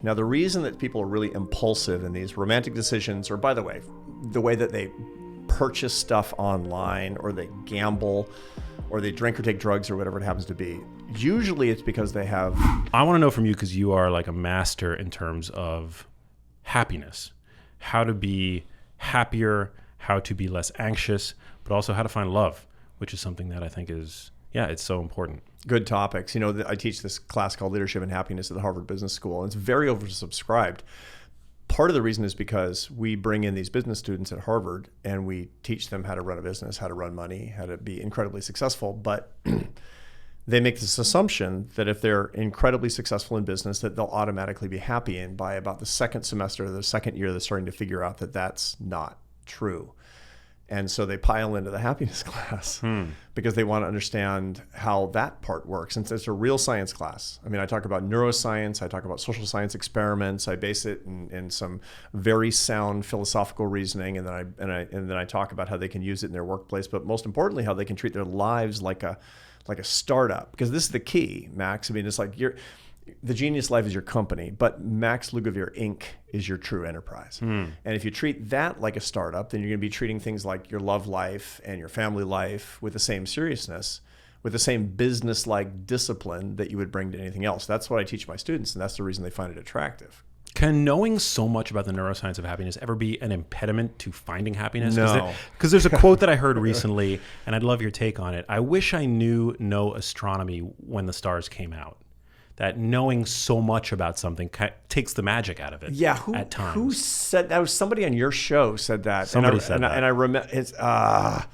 Now, the reason that people are really impulsive in these romantic decisions, or by the way that they purchase stuff online, or they gamble, or they drink or take drugs, or whatever it happens to be, usually it's because they have... I want to know from you, because you are like a master in terms of happiness, how to be happier, how to be less anxious, but also how to find love, which is something that I think is, it's so important. Good topics. You know, I teach this class called Leadership and Happiness at the Harvard Business School, and it's very oversubscribed. Part of the reason is because we bring in these business students at Harvard and we teach them how to run a business, how to run money, how to be incredibly successful. But they make this assumption that if they're incredibly successful in business, that they'll automatically be happy. And by about the second semester or the second year, they're starting to figure out that that's not true. And so they pile into the happiness class because they want to understand how that part works. And it's a real science class. I mean, I talk about neuroscience, I talk about social science experiments, I base it in some very sound philosophical reasoning, and then I talk about how they can use it in their workplace, but most importantly, how they can treat their lives like a startup. Because this is the key, Max. I mean, it's like the Genius Life is your company, but Max Lugavere Inc. is your true enterprise. And if you treat that like a startup, then you're going to be treating things like your love life and your family life with the same seriousness, with the same business-like discipline that you would bring to anything else. That's what I teach my students, and that's the reason they find it attractive. Can knowing so much about the neuroscience of happiness ever be an impediment to finding happiness? No. Because there's a quote that I heard recently, and I'd love your take on it. I wish I knew no astronomy when the stars came out. That knowing so much about something takes the magic out of it. Yeah, at times. Who said that? Was somebody on your show said that? Somebody said that. And I remember it's oh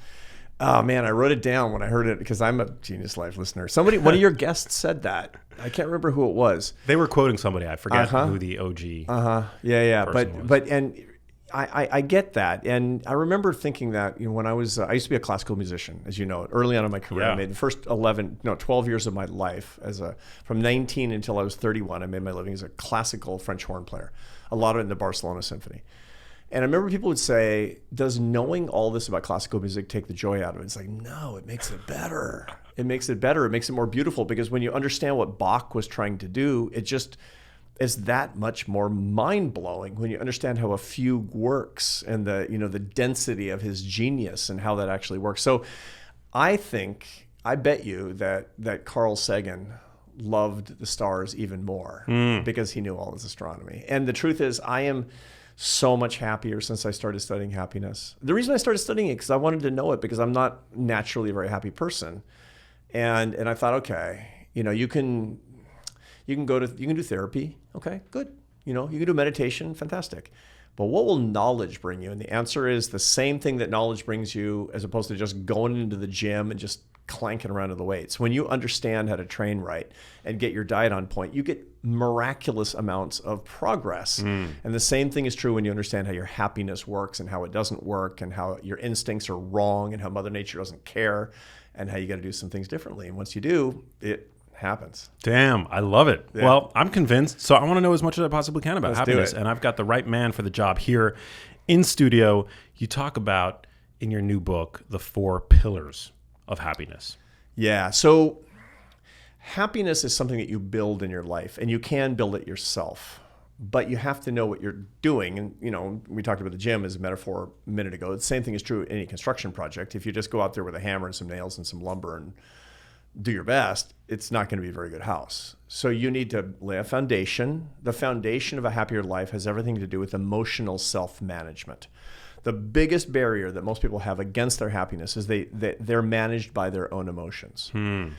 man, I wrote it down when I heard it because I'm a Genius Life listener. One of your guests said that. I can't remember who it was. They were quoting somebody. I forget who the OG. Yeah. Was. But I get that, and I remember thinking that, you know, when I used to be a classical musician, as you know, early on in my career. I made the first 12 years of my life from 19 until I was 31. I made my living as a classical French horn player, a lot of it in the Barcelona Symphony. And I remember people would say, "Does knowing all this about classical music take the joy out of it?" It's like, no, it makes it better. It makes it better. It makes it more beautiful, because when you understand what Bach was trying to do, it just is that much more mind-blowing when you understand how a fugue works and the density of his genius and how that actually works. So I bet you that Carl Sagan loved the stars even more because he knew all his astronomy. And the truth is, I am so much happier since I started studying happiness. The reason I started studying it because I wanted to know it, because I'm not naturally a very happy person. And I thought, okay, you can do therapy. Okay, good. You can do meditation. Fantastic. But what will knowledge bring you? And the answer is the same thing that knowledge brings you, as opposed to just going into the gym and just clanking around to the weights. When you understand how to train right and get your diet on point, you get miraculous amounts of progress. And the same thing is true when you understand how your happiness works and how it doesn't work, and how your instincts are wrong, and how Mother Nature doesn't care, and how you got to do some things differently. And once you do, it happens. Damn, I love it. Yeah. Well, I'm convinced, so I want to know as much as I possibly can about happiness, and I've got the right man for the job here in studio. You talk about, in your new book, the 4 pillars of happiness. Yeah, so happiness is something that you build in your life, and you can build it yourself, but you have to know what you're doing. And we talked about the gym as a metaphor a minute ago. The same thing is true in any construction project. If you just go out there with a hammer and some nails and some lumber and do your best, it's not going to be a very good house. So you need to lay a foundation. The foundation of a happier life has everything to do with emotional self-management. The biggest barrier that most people have against their happiness is they're managed by their own emotions. And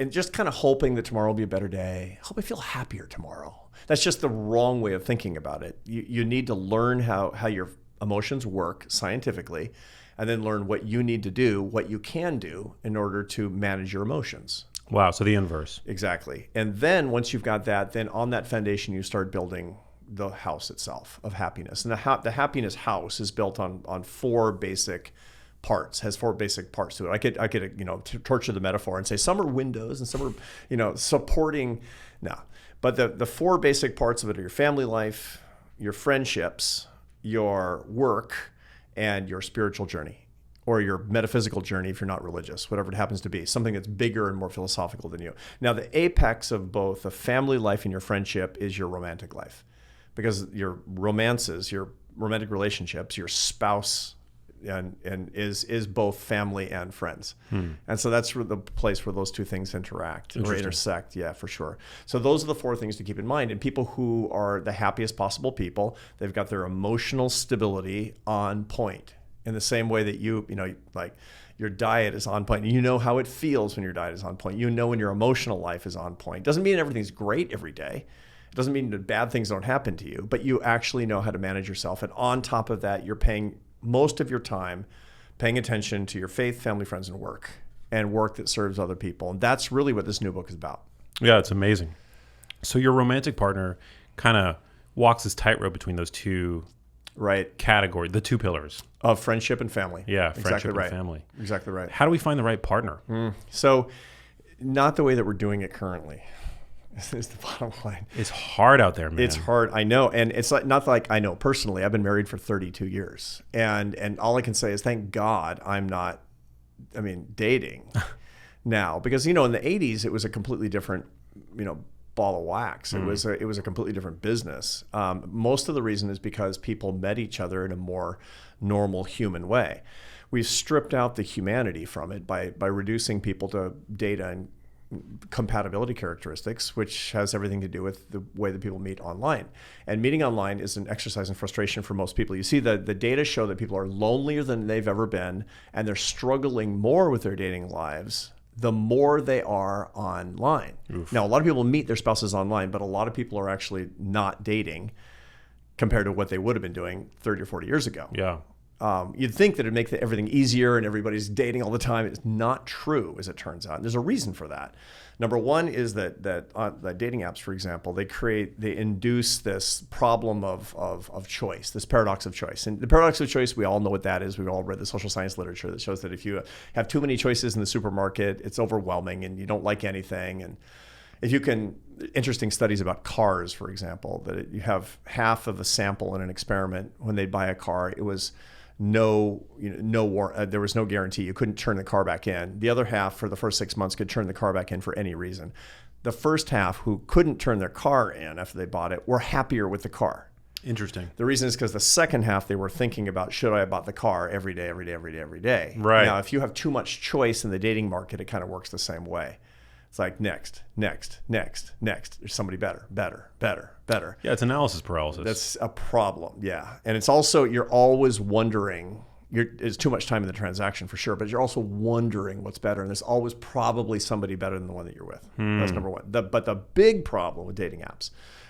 just kind of hoping that tomorrow will be a better day. I hope I feel happier tomorrow. That's just the wrong way of thinking about it. You need to learn how your emotions work scientifically, and then learn what you need to do, what you can do in order to manage your emotions. Wow, so the inverse. Exactly. And then once you've got that, then on that foundation, you start building the house itself of happiness. And the happiness house is built on 4 basic parts, has 4 basic parts to it. I could torture the metaphor and say some are windows and some are, supporting. No. But the 4 basic parts of it are your family life, your friendships, your work, and your spiritual journey, or your metaphysical journey if you're not religious, whatever it happens to be, something that's bigger and more philosophical than you. Now, the apex of both a family life and your friendship is your romantic life, because your romances, your romantic relationships, your spouse and is both family and friends. And so that's the place where those two things interact or intersect. Yeah, for sure. So those are the four things to keep in mind. And people who are the happiest possible people, they've got their emotional stability on point in the same way that you know, like your diet is on point. You know how it feels when your diet is on point. You know when your emotional life is on point. Doesn't mean everything's great every day. It doesn't mean that bad things don't happen to you, but you actually know how to manage yourself. And on top of that, you're paying most of your time paying attention to your faith, family, friends, and work that serves other people. And that's really what this new book is about. Yeah, it's amazing. So your romantic partner kind of walks this tightrope between those two categories, the two pillars of friendship and family. Yeah, friendship and family. Exactly right. How do we find the right partner? So not the way that we're doing it currently. Is the bottom line. It's hard out there, man. It's hard, I know, and it's not like I know personally. I've been married for 32 years, and all I can say is thank God I'm not. I mean, dating now, because in the 80s it was a completely different ball of wax. It was a completely different business. Most of the reason is because people met each other in a more normal human way. We've stripped out the humanity from it by reducing people to data and compatibility characteristics, which has everything to do with the way that people meet online. And meeting online is an exercise in frustration for most people. You see the data show that people are lonelier than they've ever been, and they're struggling more with their dating lives the more they are online. Oof. Now, a lot of people meet their spouses online, but a lot of people are actually not dating compared to what they would have been doing 30 or 40 years ago. Yeah. You'd think that it'd make everything easier and everybody's dating all the time. It's not true, as it turns out. And there's a reason for that. Number one is that dating apps, for example, they induce this problem of choice, this paradox of choice. And the paradox of choice, we all know what that is. We've all read the social science literature that shows that if you have too many choices in the supermarket, it's overwhelming and you don't like anything. And if you can, interesting studies about cars, for example, that you have half of a sample in an experiment when they buy a car, it was there was no guarantee. You couldn't turn the car back in. The other half, for the first 6 months, could turn the car back in for any reason. The first half, who couldn't turn their car in after they bought it, were happier with the car. Interesting. The reason is because the second half, they were thinking about, should I have bought the car every day? Right. Now, if you have too much choice in the dating market, it kind of works the same way. It's like next. There's somebody better. Yeah, it's analysis paralysis. That's a problem, yeah. And it's also, you're always wondering, it's too much time in the transaction for sure, but you're also wondering what's better. And there's always probably somebody better than the one that you're with. That's number one. But the big problem with dating apps,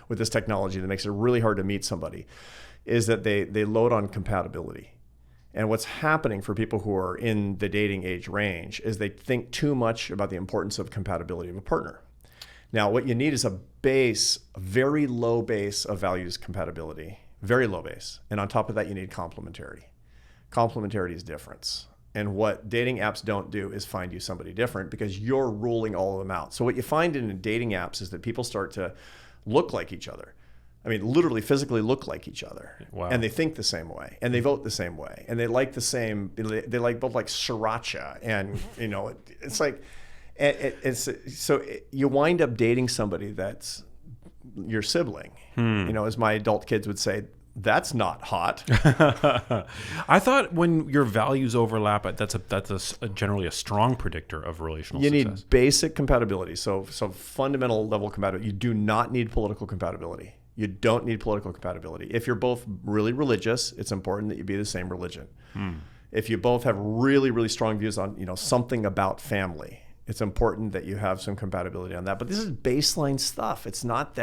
with this technology that makes it really hard to meet somebody, is that they load on compatibility. And what's happening for people who are in the dating age range is they think too much about the importance of compatibility of a partner. Now, what you need is a very low base of values compatibility, very low base. And on top of that, you need complementarity. Complementarity is difference. And what dating apps don't do is find you somebody different, because you're ruling all of them out. So what you find in dating apps is that people start to look like each other. I mean, literally physically look like each other. Wow. And they think the same way, and they vote the same way, and they like the same, they like both like sriracha, and it's like, you wind up dating somebody that's your sibling. As my adult kids would say, that's not hot. I thought when your values overlap, that's generally a strong predictor of relational success. You need basic compatibility. So fundamental level compatibility. You do not need political compatibility. You don't need political compatibility. If you're both really religious, it's important that you be the same religion. If you both have really, really strong views on something about family, it's important that you have some compatibility on that. But this is baseline stuff. It's not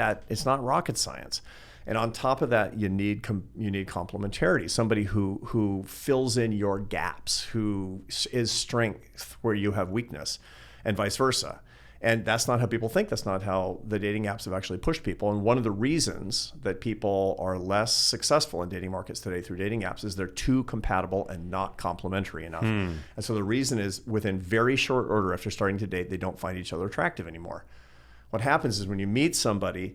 rocket science. And on top of that, you need complementarity. Somebody who fills in your gaps, who is strength where you have weakness, and vice versa. And that's not how people think. That's not how the dating apps have actually pushed people. And one of the reasons that people are less successful in dating markets today through dating apps is they're too compatible and not complementary enough. And so the reason is, within very short order after starting to date, they don't find each other attractive anymore. What happens is, when you meet somebody,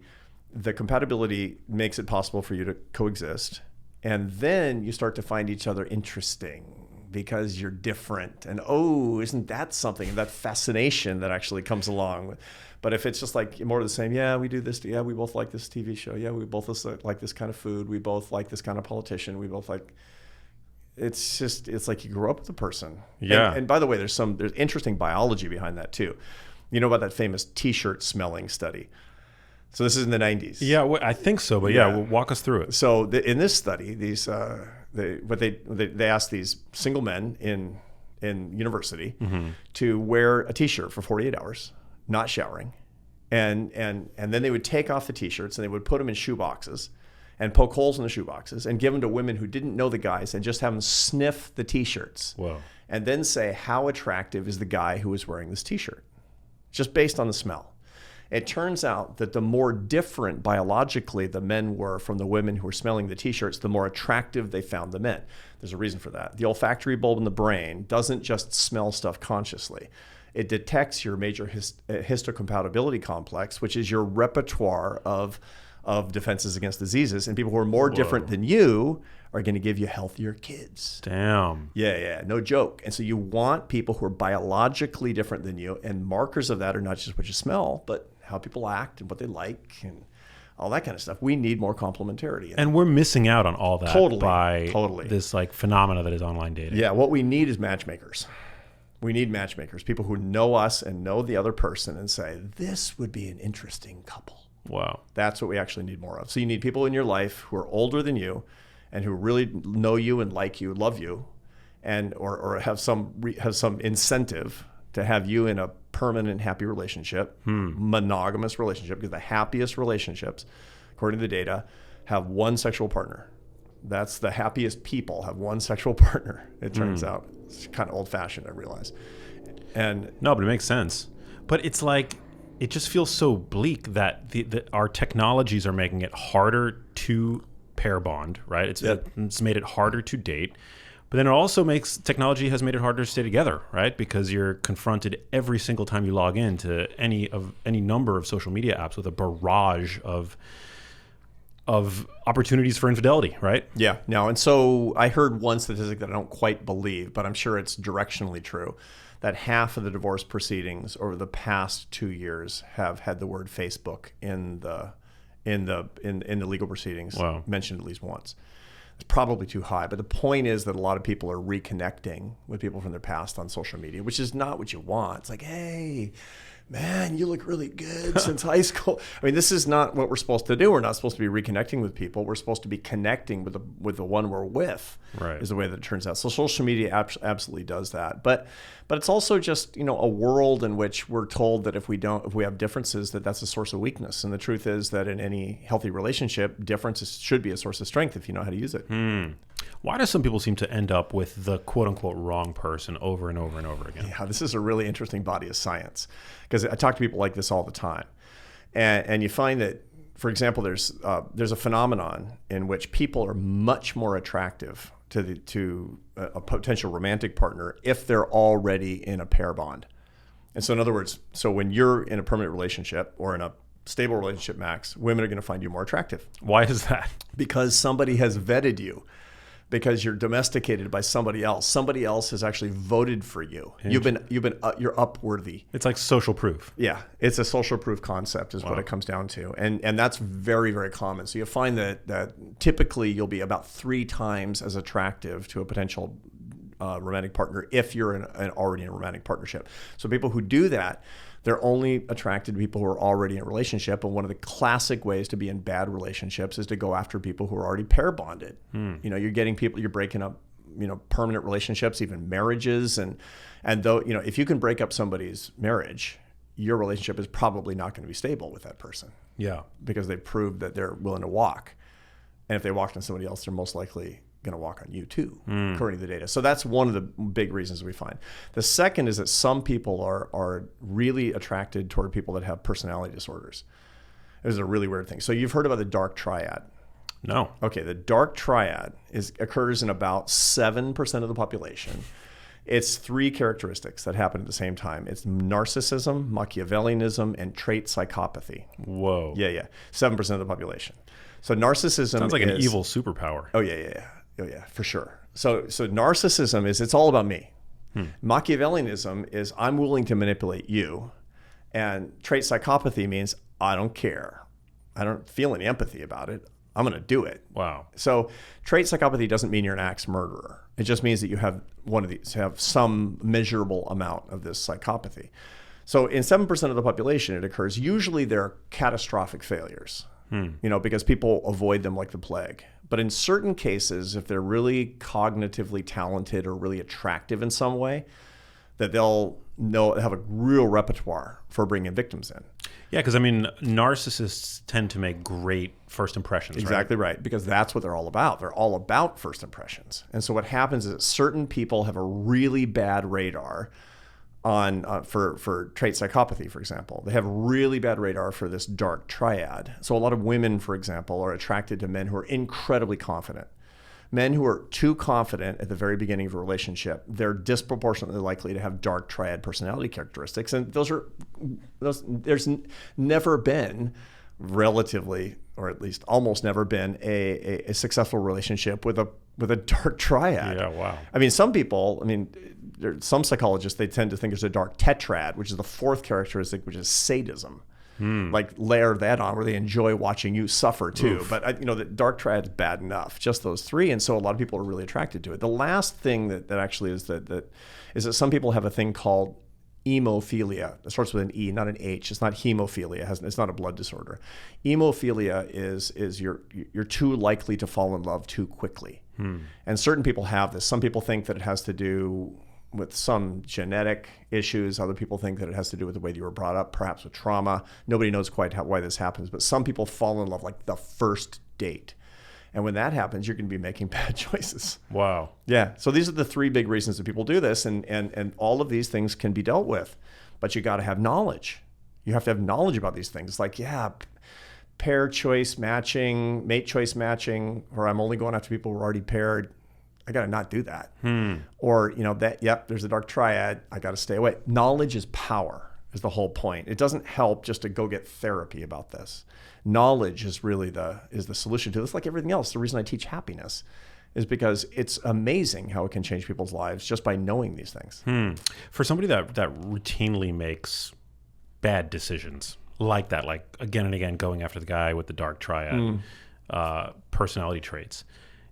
the compatibility makes it possible for you to coexist. And then you start to find each other interesting. because you're different. And oh, isn't that something? That fascination that actually comes along. But if it's just like more of the same, yeah, we do this. Yeah, we both like this TV show. Yeah, we both like this kind of food. We both like this kind of politician. We both like. It's like you grew up with the person. Yeah. And by the way, there's interesting biology behind that too. You know about that famous T-shirt smelling study. So this is in the 90s. Yeah, I think so. But yeah, walk us through it. So in this study, they asked these single men in university to wear a T-shirt for 48 hours, not showering, and then they would take off the T-shirts and they would put them in shoe boxes and poke holes in the shoe boxes and give them to women who didn't know the guys and just have them sniff the T-shirts. Whoa. And then say, how attractive is the guy who is wearing this T-shirt? Just based on the smell. It turns out that the more different biologically the men were from the women who were smelling the T-shirts, the more attractive they found the men. There's a reason for that. The olfactory bulb in the brain doesn't just smell stuff consciously. It detects your major histocompatibility complex, which is your repertoire of defenses against diseases. And people who are more different than you are going to give you healthier kids. Damn. Yeah, no joke. And so you want people who are biologically different than you, and markers of that are not just what you smell, but how people act and what they like and all that kind of stuff. We need more complementarity. And we're missing out on all that by totally. This like phenomena that is online dating. Yeah, what we need is matchmakers. We need matchmakers, people who know us and know the other person and say, this would be an interesting couple. Wow. That's what we actually need more of. So you need people in your life who are older than you and who really know you and like you, love you, and or have some incentive to have you in a permanent happy relationship, monogamous relationship, because the happiest relationships, according to the data, have one sexual partner. That's the happiest people have one sexual partner, it turns out. It's kind of old-fashioned, I realize. And no, but it makes sense. But it's like, it just feels so bleak that our technologies are making it harder to pair bond, right? It's made it harder to date. But then it also technology has made it harder to stay together, right? Because you're confronted every single time you log into any number of social media apps with a barrage of opportunities for infidelity, right? Yeah. No, and so I heard one statistic that I don't quite believe, but I'm sure it's directionally true, that half of the divorce proceedings over the past 2 years have had the word Facebook in the legal proceedings mentioned at least once. It's probably too high, but the point is that a lot of people are reconnecting with people from their past on social media, which is not what you want. It's like, hey, man, you look really good since high school. I mean, this is not what we're supposed to do. We're not supposed to be reconnecting with people. We're supposed to be connecting with the one we're with. Right. Is the way that it turns out. So social media absolutely does that. But it's also just, a world in which we're told that if we have differences, that's a source of weakness. And the truth is that in any healthy relationship, differences should be a source of strength if you know how to use it. Why do some people seem to end up with the quote unquote wrong person over and over and over again? Yeah, this is a really interesting body of science, because I talk to people like this all the time. And you find that, for example, there's a phenomenon in which people are much more attractive to a potential romantic partner if they're already in a pair bond. And so in other words, when you're in a permanent relationship or in a stable relationship, Max, women are going to find you more attractive. Why is that? Because somebody has vetted you. Because you're domesticated by somebody else. Somebody else has actually voted for you. You're upworthy. It's like social proof. Yeah, it's a social proof concept is what it comes down to, and that's very, very common. So you'll find that typically you'll be about 3 times as attractive to a potential romantic partner if you're already in a romantic partnership. So people who do that, they're only attracted to people who are already in a relationship. And one of the classic ways to be in bad relationships is to go after people who are already pair bonded. You're getting people, you're breaking up, permanent relationships, even marriages. And though, if you can break up somebody's marriage, your relationship is probably not going to be stable with that person. Yeah. Because they've proved that they're willing to walk. And if they walked on somebody else, they're most likely going to walk on you too, according to the data. So that's one of the big reasons we find. The second is that some people are really attracted toward people that have personality disorders. This is a really weird thing. So you've heard about the dark triad. No. Okay, the dark triad occurs in about 7% of the population. It's 3 characteristics that happen at the same time. It's narcissism, Machiavellianism, and trait psychopathy. Whoa. Yeah. 7% of the population. So narcissism sounds like an evil superpower. Oh, yeah, for sure. So narcissism is, it's all about me. Machiavellianism is, I'm willing to manipulate you. And trait psychopathy means I don't care. I don't feel any empathy about it. I'm going to do it. Wow. So trait psychopathy doesn't mean you're an axe murderer. It just means that you have one of these, have some measurable amount of this psychopathy. So in 7% of the population, it occurs. Usually they're catastrophic failures, because people avoid them like the plague. But in certain cases, if they're really cognitively talented or really attractive in some way, that they'll have a real repertoire for bringing victims in. Yeah, because I mean, narcissists tend to make great first impressions. Exactly right, because that's what they're all about. They're all about first impressions. And so what happens is that certain people have a really bad radar on for trait psychopathy, for example. They have really bad radar for this dark triad. So a lot of women, for example, are attracted to men who are incredibly confident. Men who are too confident at the very beginning of a relationship, they're disproportionately likely to have dark triad personality characteristics. And there's never been relatively, or at least almost never been a successful relationship with a dark triad. Yeah, wow. I mean, some people, some psychologists, they tend to think there's a dark tetrad, which is the fourth characteristic, which is sadism. Like layer that on where they enjoy watching you suffer too. Oof. But the dark triad is bad enough, just those three. And so a lot of people are really attracted to it. The last thing that actually is that some people have a thing called hemophilia. It starts with an E, not an H. It's not hemophilia. It's not a blood disorder. Hemophilia is you're too likely to fall in love too quickly. And certain people have this. Some people think that it has to do with some genetic issues. Other people think that it has to do with the way you were brought up, perhaps with trauma. Nobody knows quite why this happens, but some people fall in love like the first date. And when that happens, you're going to be making bad choices. Wow. Yeah. So these are the three big reasons that people do this. And all of these things can be dealt with, but you got to have knowledge. You have to have knowledge about these things. Like, pair choice matching, mate choice matching, or I'm only going after people who are already paired. I got to not do that. Or, there's a dark triad. I got to stay away. Knowledge is power is the whole point. It doesn't help just to go get therapy about this. Knowledge is really the solution to this. Like everything else, the reason I teach happiness is because it's amazing how it can change people's lives just by knowing these things. For somebody that routinely makes bad decisions like that, like again and again going after the guy with the dark triad personality traits,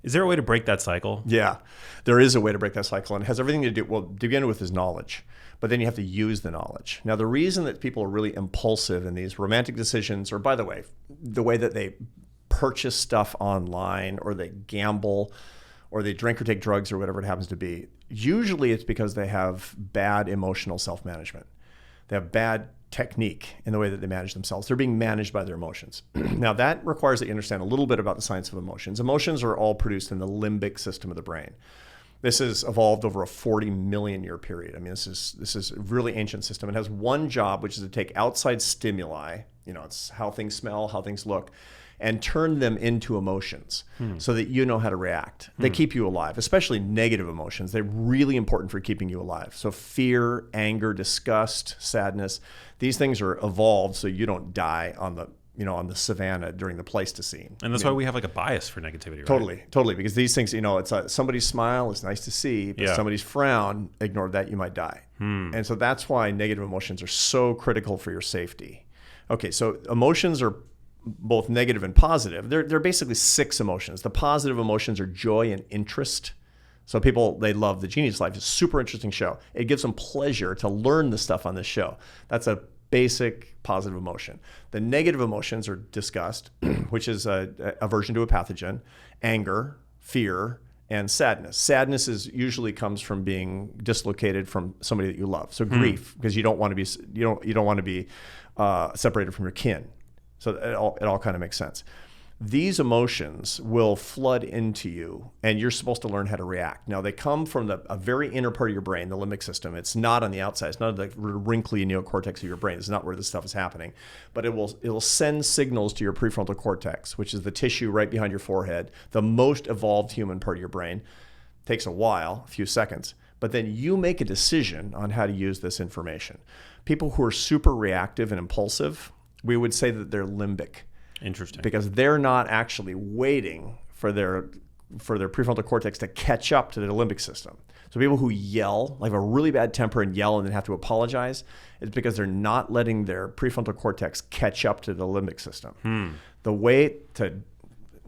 is there a way to break that cycle? Yeah, there is a way to break that cycle, and it has everything to do, well, to begin with, is knowledge, but then you have to use the knowledge. Now, the reason that people are really impulsive in these romantic decisions, or by the way that they purchase stuff online, or they gamble, or they drink or take drugs, or whatever it happens to be, usually it's because they have bad emotional self-management. They have bad technique in the way that they manage themselves. They're being managed by their emotions. Now, that requires that you understand a little bit about the science of emotions. Emotions are all produced in the limbic system of the brain. This has evolved over a 40 million year period. This is a really ancient system. It has one job, which is to take outside stimuli, it's how things smell, how things look, and turn them into emotions so that you know how to react. They keep you alive, especially negative emotions. They're really important for keeping you alive. So fear, anger, disgust, sadness, these things are evolved so you don't die on the savannah during the Pleistocene. And that's why we have like a bias for negativity, right? Totally. Because these things, it's somebody's smile is nice to see, but somebody's frown, ignore that, you might die. And so that's why negative emotions are so critical for your safety. Okay, so emotions are both negative and positive. They're basically 6 emotions. The positive emotions are joy and interest. So people, they love The Genius Life. It's a super interesting show. It gives them pleasure to learn the stuff on this show. That's a basic positive emotion. The negative emotions are disgust, which is aversion to a pathogen, anger, fear, and sadness. Sadness usually comes from being dislocated from somebody that you love. So grief, because you don't want to be separated from your kin. So it all kind of makes sense. These emotions will flood into you, and you're supposed to learn how to react. Now, they come from a very inner part of your brain, the limbic system. It's not on the outside. It's not the wrinkly neocortex of your brain. It's not where this stuff is happening. But it will send signals to your prefrontal cortex, which is the tissue right behind your forehead, the most evolved human part of your brain. It takes a while, a few seconds. But then you make a decision on how to use this information. People who are super reactive and impulsive, we would say that they're limbic. Interesting. Because they're not actually waiting for their for their prefrontal cortex to catch up to the limbic system. So people who yell, like have a really bad temper and yell and then have to apologize, it's because they're not letting their prefrontal cortex catch up to the limbic system. The way to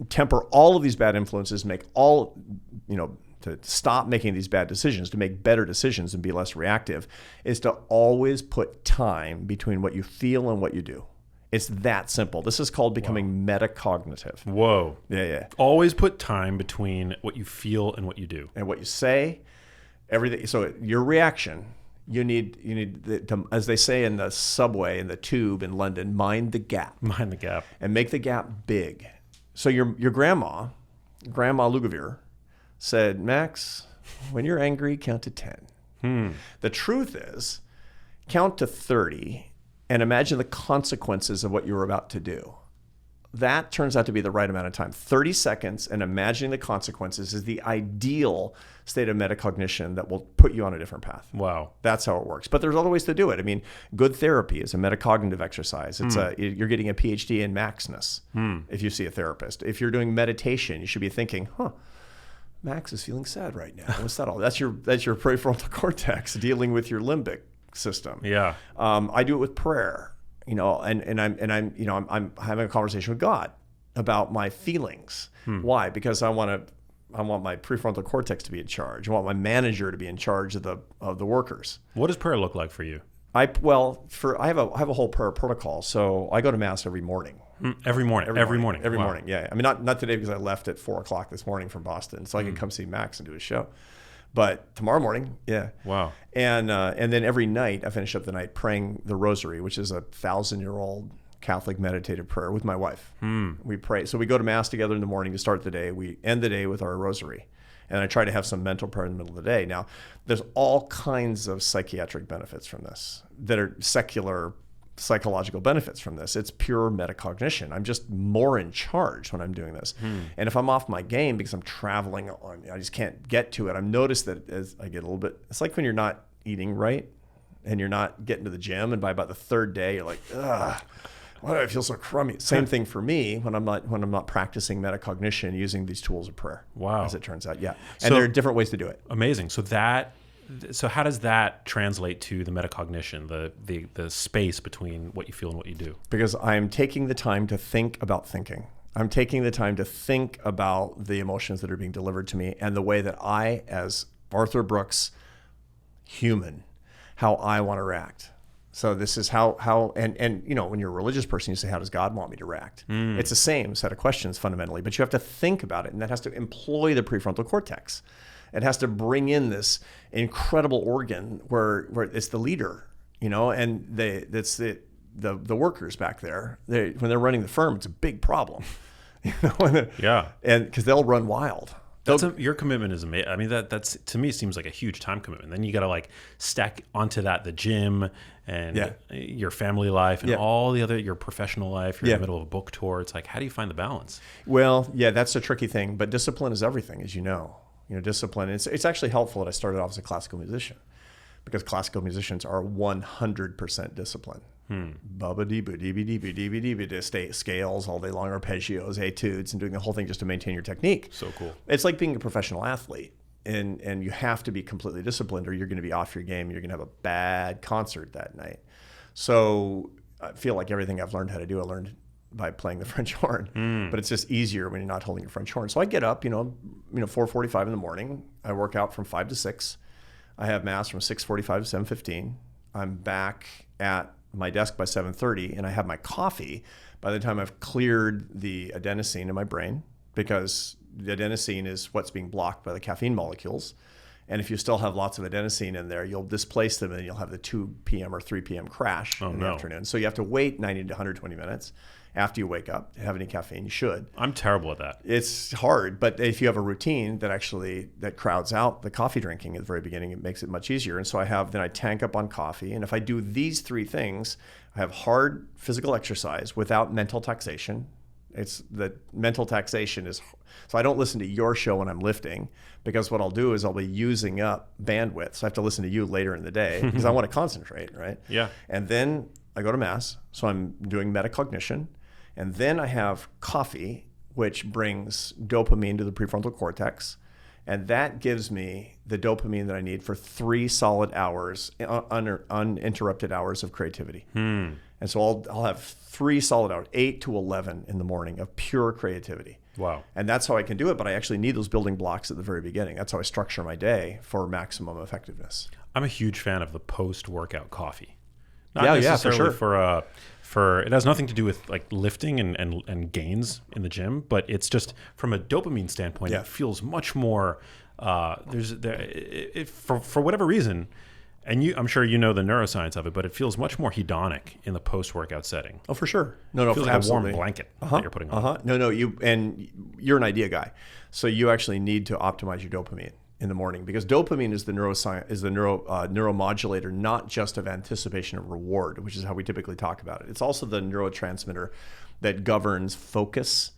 temper all of these bad influences, to stop making these bad decisions, to make better decisions and be less reactive, is to always put time between what you feel and what you do. It's that simple. This is called becoming metacognitive. Whoa. Yeah. Always put time between what you feel and what you do. And what you say, everything. So your reaction, you need to, as they say in the subway, in the tube in London, mind the gap. Mind the gap. And make the gap big. So your grandma Lugavere, said, Max, when you're angry, count to 10. The truth is, count to 30 and imagine the consequences of what you're about to do. That turns out to be the right amount of time. 30 seconds and imagining the consequences is the ideal state of metacognition that will put you on a different path. Wow. That's how it works. But there's other ways to do it. I mean, good therapy is a metacognitive exercise. It's you're getting a PhD in Maxness if you see a therapist. If you're doing meditation, you should be thinking, Max is feeling sad right now. What's that all? That's your prefrontal cortex dealing with your limbic system. Yeah. I do it with prayer, and I'm having a conversation with God about my feelings. Why? Because I want my prefrontal cortex to be in charge. I want my manager to be in charge of the workers. What does prayer look like for you? I have a whole prayer protocol. So I go to mass every morning. Every morning. Yeah. I mean, not today because I left at 4:00 this morning from Boston, so I can come see Max and do his show. But tomorrow morning, yeah. Wow. And then every night I finish up the night praying the Rosary, which is a 1,000-year-old Catholic meditative prayer with my wife. We pray. So we go to mass together in the morning to start the day. We end the day with our Rosary. And I try to have some mental prayer in the middle of the day. Now, there's all kinds of psychiatric benefits from this that are secular psychological benefits from this. It's pure metacognition. I'm just more in charge when I'm doing this. And if I'm off my game because I'm traveling, I just can't get to it. I've noticed that as I get a little bit, it's like when you're not eating right and you're not getting to the gym, and by about the third day, you're like, ugh, why do I feel so crummy? Same thing for me when I'm not practicing metacognition using these tools of prayer. Wow. As it turns out, yeah. And there are different ways to do it. Amazing. So how does that translate to the metacognition, the space between what you feel and what you do? Because I'm taking the time to think about thinking. I'm taking the time to think about the emotions that are being delivered to me and the way that I, as Arthur Brooks, human, how I want to react. So this is how and when you're a religious person, you say, how does God want me to react? It's the same set of questions fundamentally, but you have to think about it, and that has to employ the prefrontal cortex. It has to bring in this incredible organ where it's the leader, and that's the workers back there. When they're running the firm, it's a big problem, Yeah, and because they'll run wild. Your commitment is amazing. I mean, that's to me seems like a huge time commitment. Then you got to stack onto that the gym and your family life and all the other, your professional life. You're in the middle of a book tour. It's like, how do you find the balance? Well, yeah, that's a tricky thing. But discipline is everything, as you know. Discipline. It's actually helpful that I started off as a classical musician, because classical musicians are 100% disciplined. Scales all day long, arpeggios, etudes, and doing the whole thing just to maintain your technique. So cool. It's like being a professional athlete, and you have to be completely disciplined, or you're going to be off your game. You're going to have a bad concert that night. So I feel like everything I've learned how to do, I learned by playing the French horn, but it's just easier when you're not holding a French horn. So I get up, 4:45 in the morning. I work out from 5 to 6. I have mass from 6:45 to 7:15. I'm back at my desk by 7:30, and I have my coffee by the time I've cleared the adenosine in my brain, because the adenosine is what's being blocked by the caffeine molecules. And if you still have lots of adenosine in there, you'll displace them and you'll have the 2 p.m. or 3 p.m. crash in the afternoon. So you have to wait 90 to 120 minutes after you wake up to have any caffeine. You should. I'm terrible at that. It's hard, but if you have a routine that crowds out the coffee drinking at the very beginning, it makes it much easier. And so I tank up on coffee. And if I do these 3 things, I have hard physical exercise without mental taxation. It's the mental taxation is, so I don't listen to your show when I'm lifting, because what I'll do is I'll be using up bandwidth. So I have to listen to you later in the day because I want to concentrate, right? Yeah. And then I go to mass. So I'm doing metacognition. And then I have coffee which brings dopamine to the prefrontal cortex. And that gives me the dopamine that I need for 3 solid hours, uninterrupted hours of creativity. And so I'll have 3 solid hours, 8 to 11 in the morning of pure creativity. Wow. And that's how I can do it, but I actually need those building blocks at the very beginning. That's how I structure my day for maximum effectiveness. I'm a huge fan of the post-workout coffee. Not necessarily for it has nothing to do with like lifting and gains in the gym, but it's just from a dopamine standpoint, it feels much more for whatever reason, and I'm sure you know the neuroscience of it, but it feels much more hedonic in the post-workout setting. Oh, for sure. No, it feels like absolutely. a warm blanket that you're putting on. No, you're an idea guy, so you actually need to optimize your dopamine in the morning, because dopamine is the neuromodulator, not just of anticipation of reward, which is how we typically talk about it. It's also the neurotransmitter that governs focus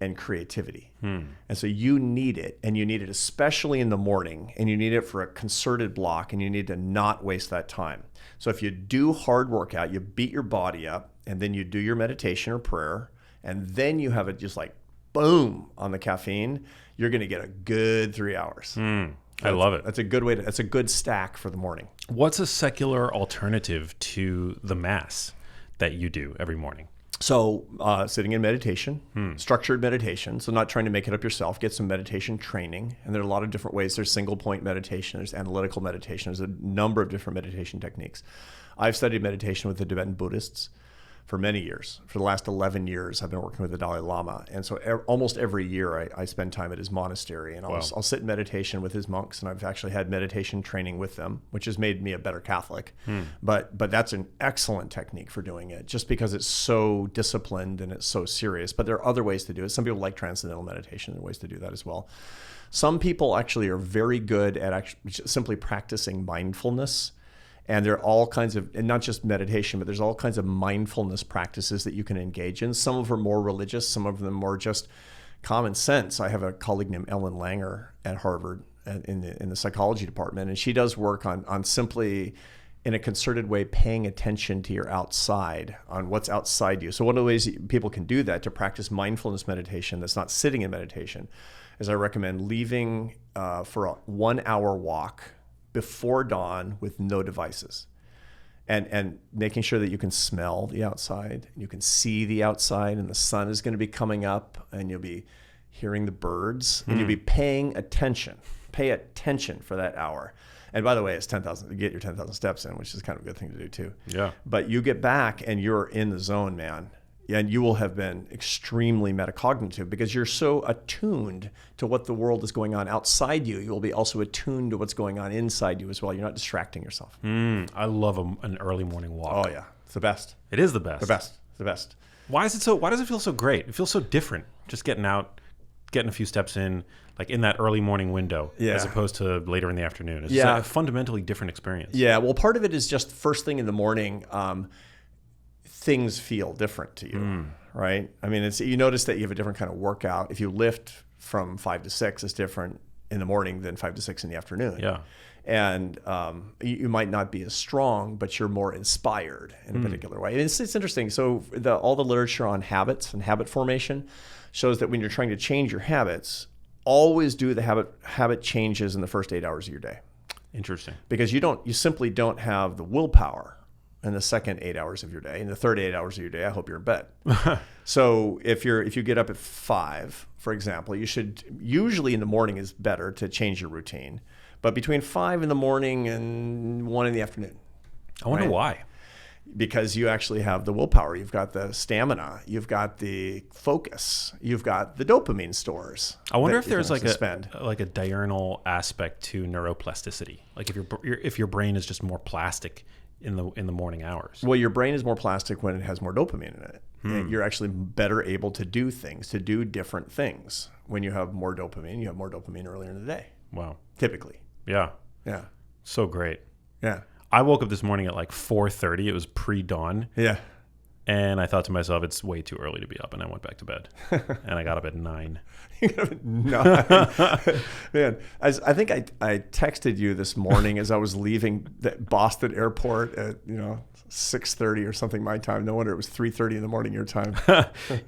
and creativity. And so you need it, and you need it especially in the morning, and you need it for a concerted block, and you need to not waste that time. So if you do hard workout, you beat your body up, and then you do your meditation or prayer, and then you have it just like boom on the caffeine, you're going to get a good 3 hours. I love it. That's a good way to, that's a good stack for the morning. What's a secular alternative to the mass that you do every morning? So sitting in meditation, structured meditation. So not trying to make it up yourself, get some meditation training. And there are a lot of different ways. There's single point meditation, there's analytical meditation, there's a number of different meditation techniques. I've studied meditation with the Tibetan Buddhists for many years. For the last 11 years, I've been working with the Dalai Lama. And so almost every year I spend time at his monastery, and I'll sit in meditation with his monks, and I've actually had meditation training with them, which has made me a better Catholic. But that's an excellent technique for doing it, just because it's so disciplined and it's so serious. But there are other ways to do it. Some people like transcendental meditation, and ways to do that as well. Some people actually are very good at simply practicing mindfulness. And there are all kinds of, and not just meditation, but there's all kinds of mindfulness practices that you can engage in. Some of them are more religious, some of them more just common sense. I have a colleague named Ellen Langer at Harvard in the psychology department, and she does work on simply, in a concerted way, paying attention to your outside, on what's outside you. So one of the ways people can do that, to practice mindfulness meditation that's not sitting in meditation, is I recommend leaving for a 1 hour walk before dawn with no devices, and making sure that you can smell the outside, and you can see the outside, and the sun is going to be coming up, and you'll be hearing the birds, and you'll be paying attention. Pay attention for that hour. And by the way, it's 10,000 to get your 10,000 steps in, which is kind of a good thing to do too. Yeah. But you get back and you're in the zone, man. And you will have been extremely metacognitive, because you're so attuned to what the world is going on outside you. You will be also attuned to what's going on inside you as well. You're not distracting yourself. I love an early morning walk. Oh yeah, it's the best. It is the best. The best. Why does it feel so great? It feels so different. Just getting out, getting a few steps in, like in that early morning window, as opposed to later in the afternoon. It's just a fundamentally different experience. Yeah. Well, part of it is just first thing in the morning. Things feel different to you, right? I mean, you notice that you have a different kind of workout. If you lift from 5 to 6, it's different in the morning than 5 to 6 in the afternoon. Yeah. And you might not be as strong, but you're more inspired in a particular way. And it's interesting. So all the literature on habits and habit formation shows that when you're trying to change your habits, always do the habit changes in the first 8 hours of your day. Interesting. Because you simply don't have the willpower in the second 8 hours of your day. In the third 8 hours of your day, I hope you're in bed. So if you get up at 5, for example, you should, usually in the morning is better to change your routine, but between 5 in the morning and 1 in the afternoon. I wonder why. Because you actually have the willpower, you've got the stamina, you've got the focus, you've got the dopamine stores. I wonder if there's like a diurnal aspect to neuroplasticity. Like if your brain is just more plastic in the morning hours. Well, your brain is more plastic when it has more dopamine in it. You're actually better able to do things, to do different things. When you have more dopamine, you have more dopamine earlier in the day. Wow. Typically. Yeah. Yeah. So great. Yeah. I woke up this morning at like 4:30. It was pre-dawn. Yeah. And I thought to myself, it's way too early to be up, and I went back to bed. And I got up at 9. Man, I think I texted you this morning as I was leaving the Boston airport at 6:30 or something my time. No wonder it was 3:30 in the morning your time.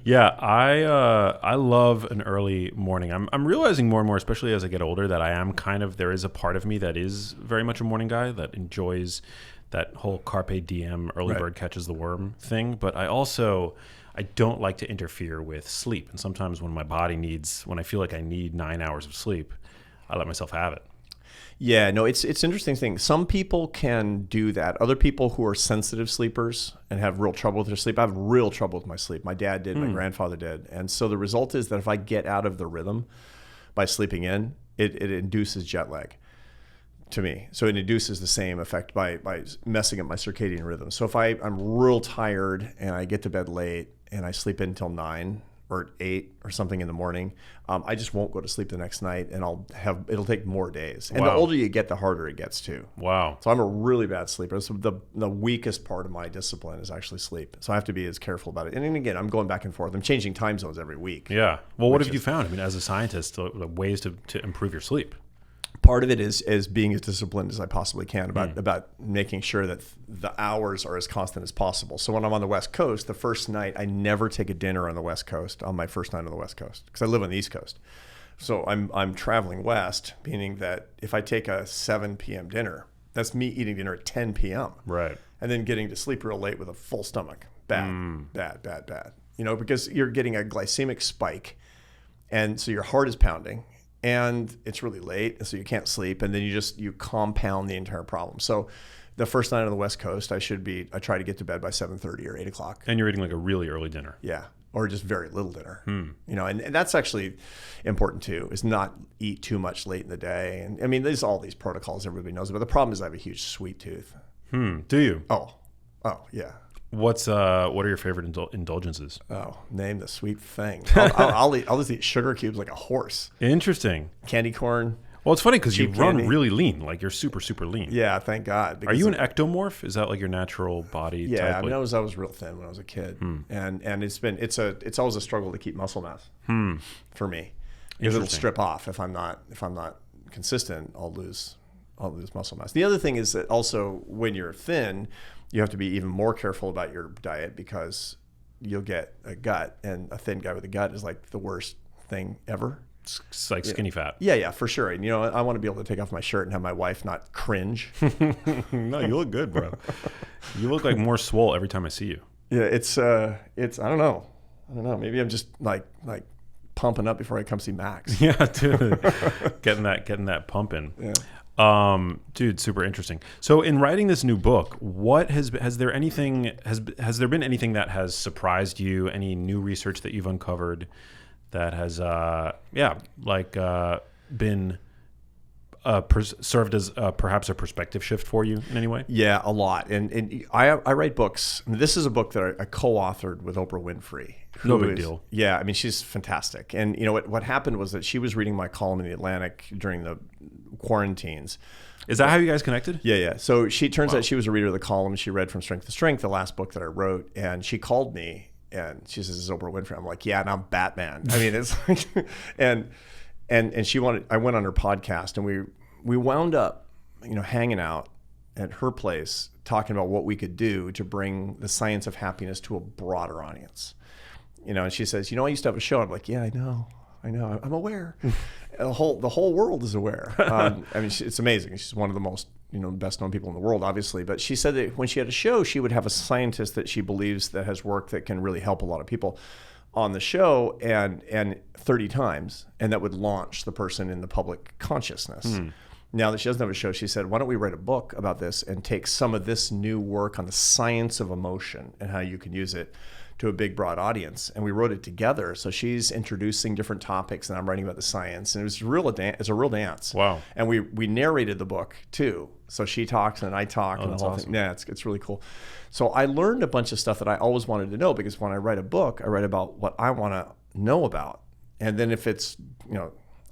Yeah, I love an early morning. I'm realizing more and more, especially as I get older, that I am there is a part of me that is very much a morning guy that enjoys that whole carpe diem, early bird catches the worm thing. But I don't like to interfere with sleep. And sometimes when I feel like I need 9 hours of sleep, I let myself have it. Yeah, no, it's an interesting thing. Some people can do that. Other people who are sensitive sleepers and have real trouble with their sleep. I have real trouble with my sleep. My dad did, my grandfather did. And so the result is that if I get out of the rhythm by sleeping in, it induces jet lag to me. So it induces the same effect by messing up my circadian rhythm. So if I'm real tired and I get to bed late and I sleep in until 9 or 8 or something in the morning, I just won't go to sleep the next night, and it'll take more days. And the older you get, the harder it gets too. Wow. So I'm a really bad sleeper. So the weakest part of my discipline is actually sleep. So I have to be as careful about it. And then again, I'm going back and forth. I'm changing time zones every week. Yeah. Well, what have you found? I mean, as a scientist, ways to improve your sleep? Part of it is being as disciplined as I possibly can about making sure that the hours are as constant as possible. So when I'm on the West Coast, the first night, I never take a dinner on the West Coast on my first night on the West Coast because I live on the East Coast. So I'm traveling west, meaning that if I take a 7 p.m. dinner, that's me eating dinner at 10 p.m. Right. And then getting to sleep real late with a full stomach. Bad. Because you're getting a glycemic spike, and so your heart is pounding. And it's really late, so you can't sleep, and then you compound the entire problem. So the first night on the West Coast, I try to get to bed by 7:30 or 8 o'clock. And you're eating like a really early dinner. Yeah, or just very little dinner. And that's actually important too, is not eat too much late in the day. And I mean, there's all these protocols everybody knows about. The problem is I have a huge sweet tooth. Do you? Oh, yeah. What are your favorite indulgences? Oh, name the sweet thing. I'll just eat sugar cubes like a horse. Interesting. Candy corn. Well, it's funny because you run candy. really lean. Like you're super, super lean. Yeah, thank God. Are you an ectomorph? Is that like your natural body type? Yeah, I mean, I was real thin when I was a kid, and it's always a struggle to keep muscle mass for me because it'll strip off if I'm not consistent. I'll lose muscle mass. The other thing is that also when you're thin, you have to be even more careful about your diet because you'll get a gut, and a thin guy with a gut is like the worst thing ever. It's like skinny fat. Yeah, for sure. And I want to be able to take off my shirt and have my wife not cringe. No, you look good, bro. You look like more swole every time I see you. Yeah, it's I don't know. Maybe I'm just like pumping up before I come see Max. Yeah, dude. getting that pump in. Yeah. Dude, super interesting. So in writing this new book, has there been anything that has surprised you? Any new research that you've uncovered that has been served as perhaps a perspective shift for you in any way? Yeah, a lot. And I write books. This is a book that I co-authored with Oprah Winfrey. No big deal. Yeah, I mean, she's fantastic. And what happened was that she was reading my column in the Atlantic during the quarantines. Is that how you guys connected? Yeah. So turns out she was a reader of the column. She read From Strength to Strength, the last book that I wrote, and she called me and she says, "This is Oprah Winfrey." I'm like, "Yeah, and I'm Batman." I mean, it's like, and I went on her podcast, and we wound up, hanging out at her place talking about what we could do to bring the science of happiness to a broader audience. And she says, I used to have a show. I'm like, "Yeah, I know, I'm aware." The whole world is aware. I mean, it's amazing. She's one of the most best known people in the world, obviously. But she said that when she had a show, she would have a scientist that she believes that has work that can really help a lot of people on the show, and 30 times, and that would launch the person in the public consciousness. Now that she doesn't have a show, she said, "Why don't we write a book about this and take some of this new work on the science of emotion and how you can use it to a big, broad audience?" And we wrote it together. So she's introducing different topics, and I'm writing about the science. And it's a real dance. Wow. And we narrated the book too. So she talks and I talk, and the whole thing. Yeah, it's really cool. So I learned a bunch of stuff that I always wanted to know, because when I write a book, I write about what I want to know about. And then if it's,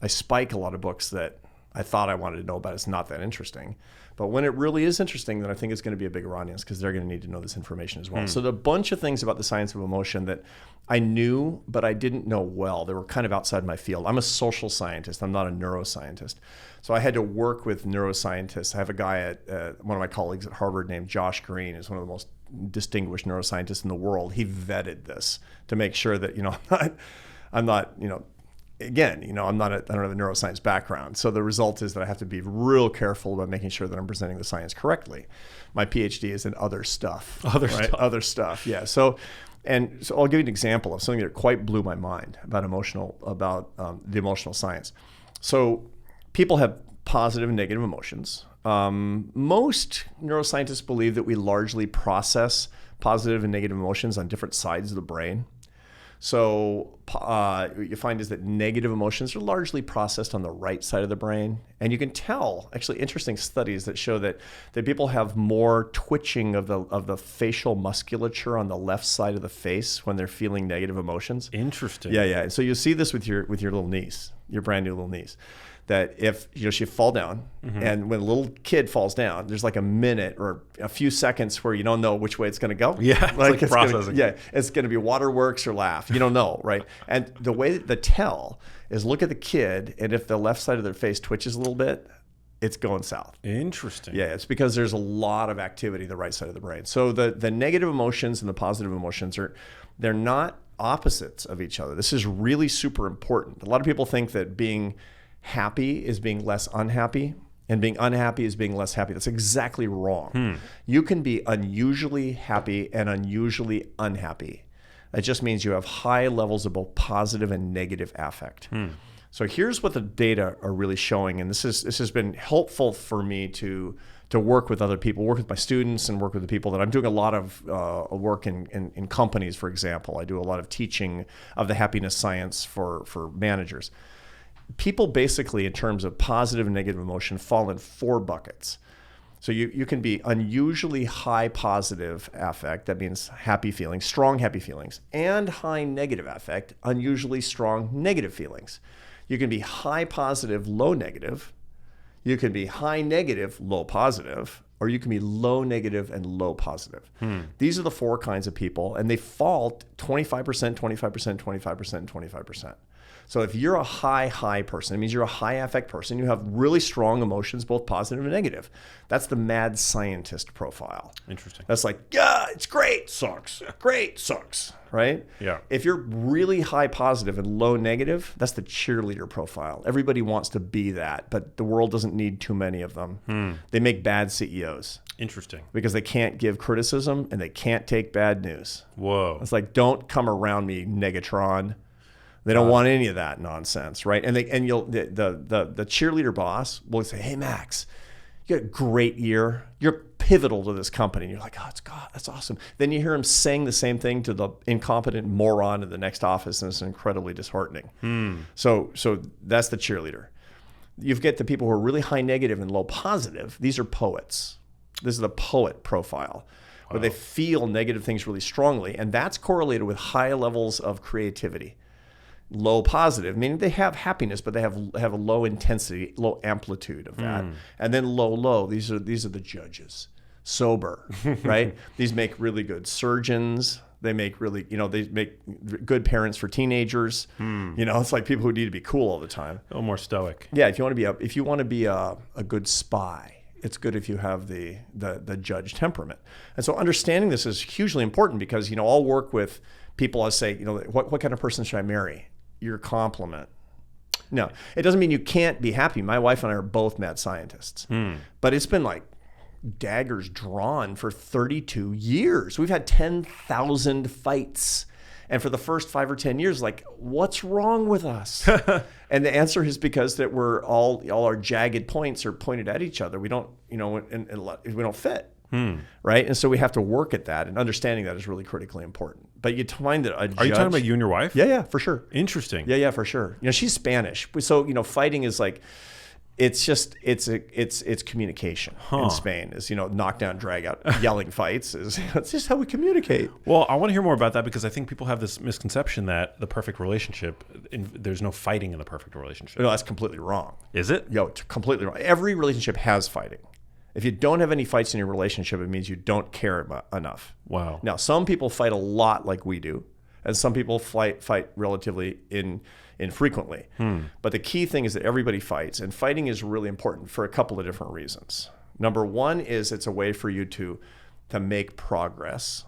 I spike a lot of books that I thought I wanted to know about it. It's not that interesting. But when it really is interesting, then I think it's going to be a bigger audience because they're going to need to know this information as well. So there are a bunch of things about the science of emotion that I knew, but I didn't know well. They were kind of outside my field. I'm a social scientist. I'm not a neuroscientist. So I had to work with neuroscientists. I have a guy at one of my colleagues at Harvard named Josh Green, is one of the most distinguished neuroscientists in the world. He vetted this to make sure that, I'm not, again, I don't have a neuroscience background. So the result is that I have to be real careful about making sure that I'm presenting the science correctly. My PhD is in other stuff. Other stuff, yeah. So I'll give you an example of something that quite blew my mind about the emotional science. So people have positive and negative emotions. Most neuroscientists believe that we largely process positive and negative emotions on different sides of the brain. So what you find is that negative emotions are largely processed on the right side of the brain. And you can tell, actually, interesting studies that show that people have more twitching of the facial musculature on the left side of the face when they're feeling negative emotions. Interesting. Yeah. So you see this with your little niece, your brand new little niece. That if she fall down, and when a little kid falls down, there's like a minute or a few seconds where you don't know which way it's going to go. Yeah, like it's processing. It's going to be waterworks or laugh. You don't know, right? And the way the tell is look at the kid, and if the left side of their face twitches a little bit, it's going south. Interesting. Yeah, it's because there's a lot of activity in the right side of the brain. So the negative emotions and the positive emotions they're not opposites of each other. This is really super important. A lot of people think that being happy is being less unhappy, and being unhappy is being less happy. That's exactly wrong. You can be unusually happy and unusually unhappy. That just means you have high levels of both positive and negative affect. So here's what the data are really showing, and this has been helpful for me to work with other people, work with my students, and work with the people that I'm doing a lot of work in companies, for example. I do a lot of teaching of the happiness science for managers. People basically, in terms of positive and negative emotion, fall in 4 buckets. So you can be unusually high positive affect, that means happy feelings, strong happy feelings, and high negative affect, unusually strong negative feelings. You can be high positive, low negative. You can be high negative, low positive, or you can be low negative and low positive. These are the 4 kinds of people, and they fall 25%, 25%, 25%, and 25%. So if you're a high person, it means you're a high affect person. You have really strong emotions, both positive and negative. That's the mad scientist profile. Interesting. That's like, yeah, it's great, sucks. Great, sucks, right? Yeah. If you're really high positive and low negative, that's the cheerleader profile. Everybody wants to be that, but the world doesn't need too many of them. They make bad CEOs. Interesting. Because they can't give criticism and they can't take bad news. Whoa. It's like, don't come around me, Negatron. They don't want any of that nonsense, right? And the cheerleader boss will say, "Hey Max, you had a great year. You're pivotal to this company." And you're like, "Oh, that's awesome." Then you hear him saying the same thing to the incompetent moron in the next office, and it's incredibly disheartening. So that's the cheerleader. You get the people who are really high negative and low positive. These are poets. This is the poet profile, where they feel negative things really strongly, and that's correlated with high levels of creativity. Low positive, meaning they have happiness, but they have a low intensity, low amplitude of that. And then low, these are the judges. Sober, right? These make really good surgeons. They make really, they make good parents for teenagers. It's like people who need to be cool all the time. A little more stoic. Yeah, if you want to be a good spy, it's good if you have the judge temperament. And so understanding this is hugely important because, I'll work with people. I say, what kind of person should I marry? Your complement. No, it doesn't mean you can't be happy. My wife and I are both mad scientists, but it's been like daggers drawn for 32 years. We've had 10,000 fights. And for the first 5 or 10 years, like, what's wrong with us? And the answer is because that we're all our jagged points are pointed at each other. We don't, and we don't fit. Right? And so we have to work at that, and understanding that is really critically important. But you find that a judge... Are you talking about you and your wife? Yeah, for sure. Interesting. Yeah, for sure. She's Spanish. So, fighting is like, it's communication in Spain. Is knock down, drag out, yelling fights. It's just how we communicate. Well, I want to hear more about that because I think people have this misconception that the perfect relationship, there's no fighting in the perfect relationship. No, that's completely wrong. Is it? It's completely wrong. Every relationship has fighting. If you don't have any fights in your relationship, it means you don't care enough. Wow. Now, some people fight a lot like we do, and some people fight relatively infrequently. But the key thing is that everybody fights, and fighting is really important for a couple of different reasons. Number one is it's a way for you to make progress,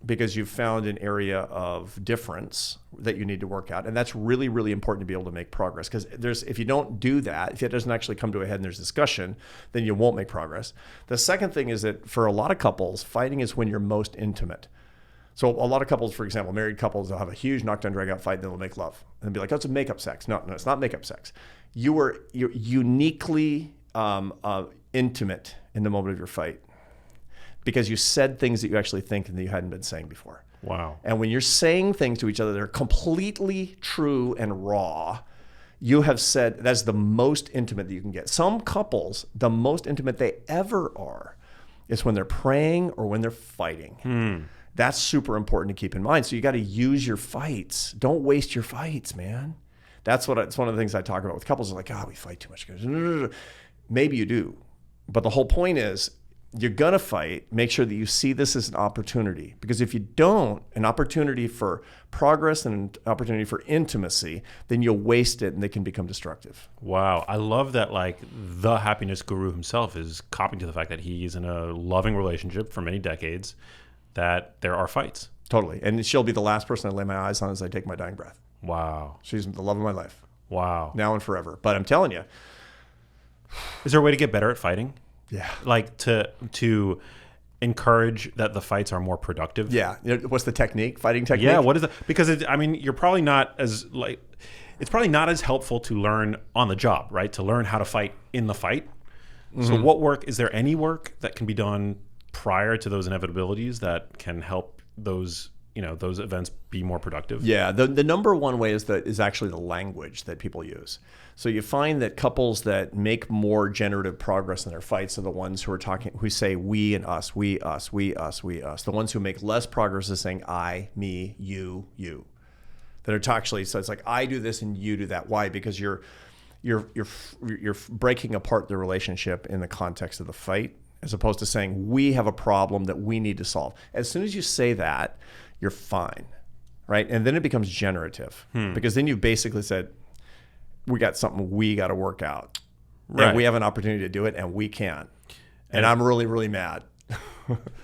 because you've found an area of difference that you need to work out. And that's really, really important to be able to make progress, because if you don't do that, if it doesn't actually come to a head and there's discussion, then you won't make progress. The second thing is that for a lot of couples, fighting is when you're most intimate. So a lot of couples, for example, married couples, they'll have a huge knockdown, drag out fight, and then they'll make love. And they'll be like, oh, it's a makeup sex. No, it's not makeup sex. You're uniquely intimate in the moment of your fight, because you said things that you actually think and that you hadn't been saying before. Wow. And when you're saying things to each other that are completely true and raw, you have said that's the most intimate that you can get. Some couples, the most intimate they ever are is when they're praying or when they're fighting. That's super important to keep in mind. So you got to use your fights. Don't waste your fights, man. It's one of the things I talk about with couples. Is like, we fight too much. Maybe you do. But the whole point is, you're going to fight. Make sure that you see this as an opportunity. Because if you don't, an opportunity for progress and an opportunity for intimacy, then you'll waste it and they can become destructive. Wow. I love that, like, the happiness guru himself is copying to the fact that he's in a loving relationship for many decades, that there are fights. Totally. And she'll be the last person I lay my eyes on as I take my dying breath. Wow. She's the love of my life. Wow. Now and forever. But I'm telling you. Is there a way to get better at fighting? Yeah. Like to encourage that the fights are more productive? Yeah. What's the technique? Fighting technique? Yeah. What is it? Because you're probably not as it's probably not as helpful to learn on the job, right? To learn how to fight in the fight. So is there any work that can be done prior to those inevitabilities that can help those events be more productive? Yeah, the number one way is actually the language that people use. So you find that couples that make more generative progress in their fights are the ones who say we and us, we, us, we, us, we, us. The ones who make less progress is saying I, me, you, you. That are actually, so it's like I do this and you do that. Why? Because you're breaking apart the relationship in the context of the fight, as opposed to saying we have a problem that we need to solve. As soon as you say that, you're fine, right? And then it becomes generative, because then you've basically said, we got something we got to work out. Right. And we have an opportunity to do it, and we can. And I'm really, really mad.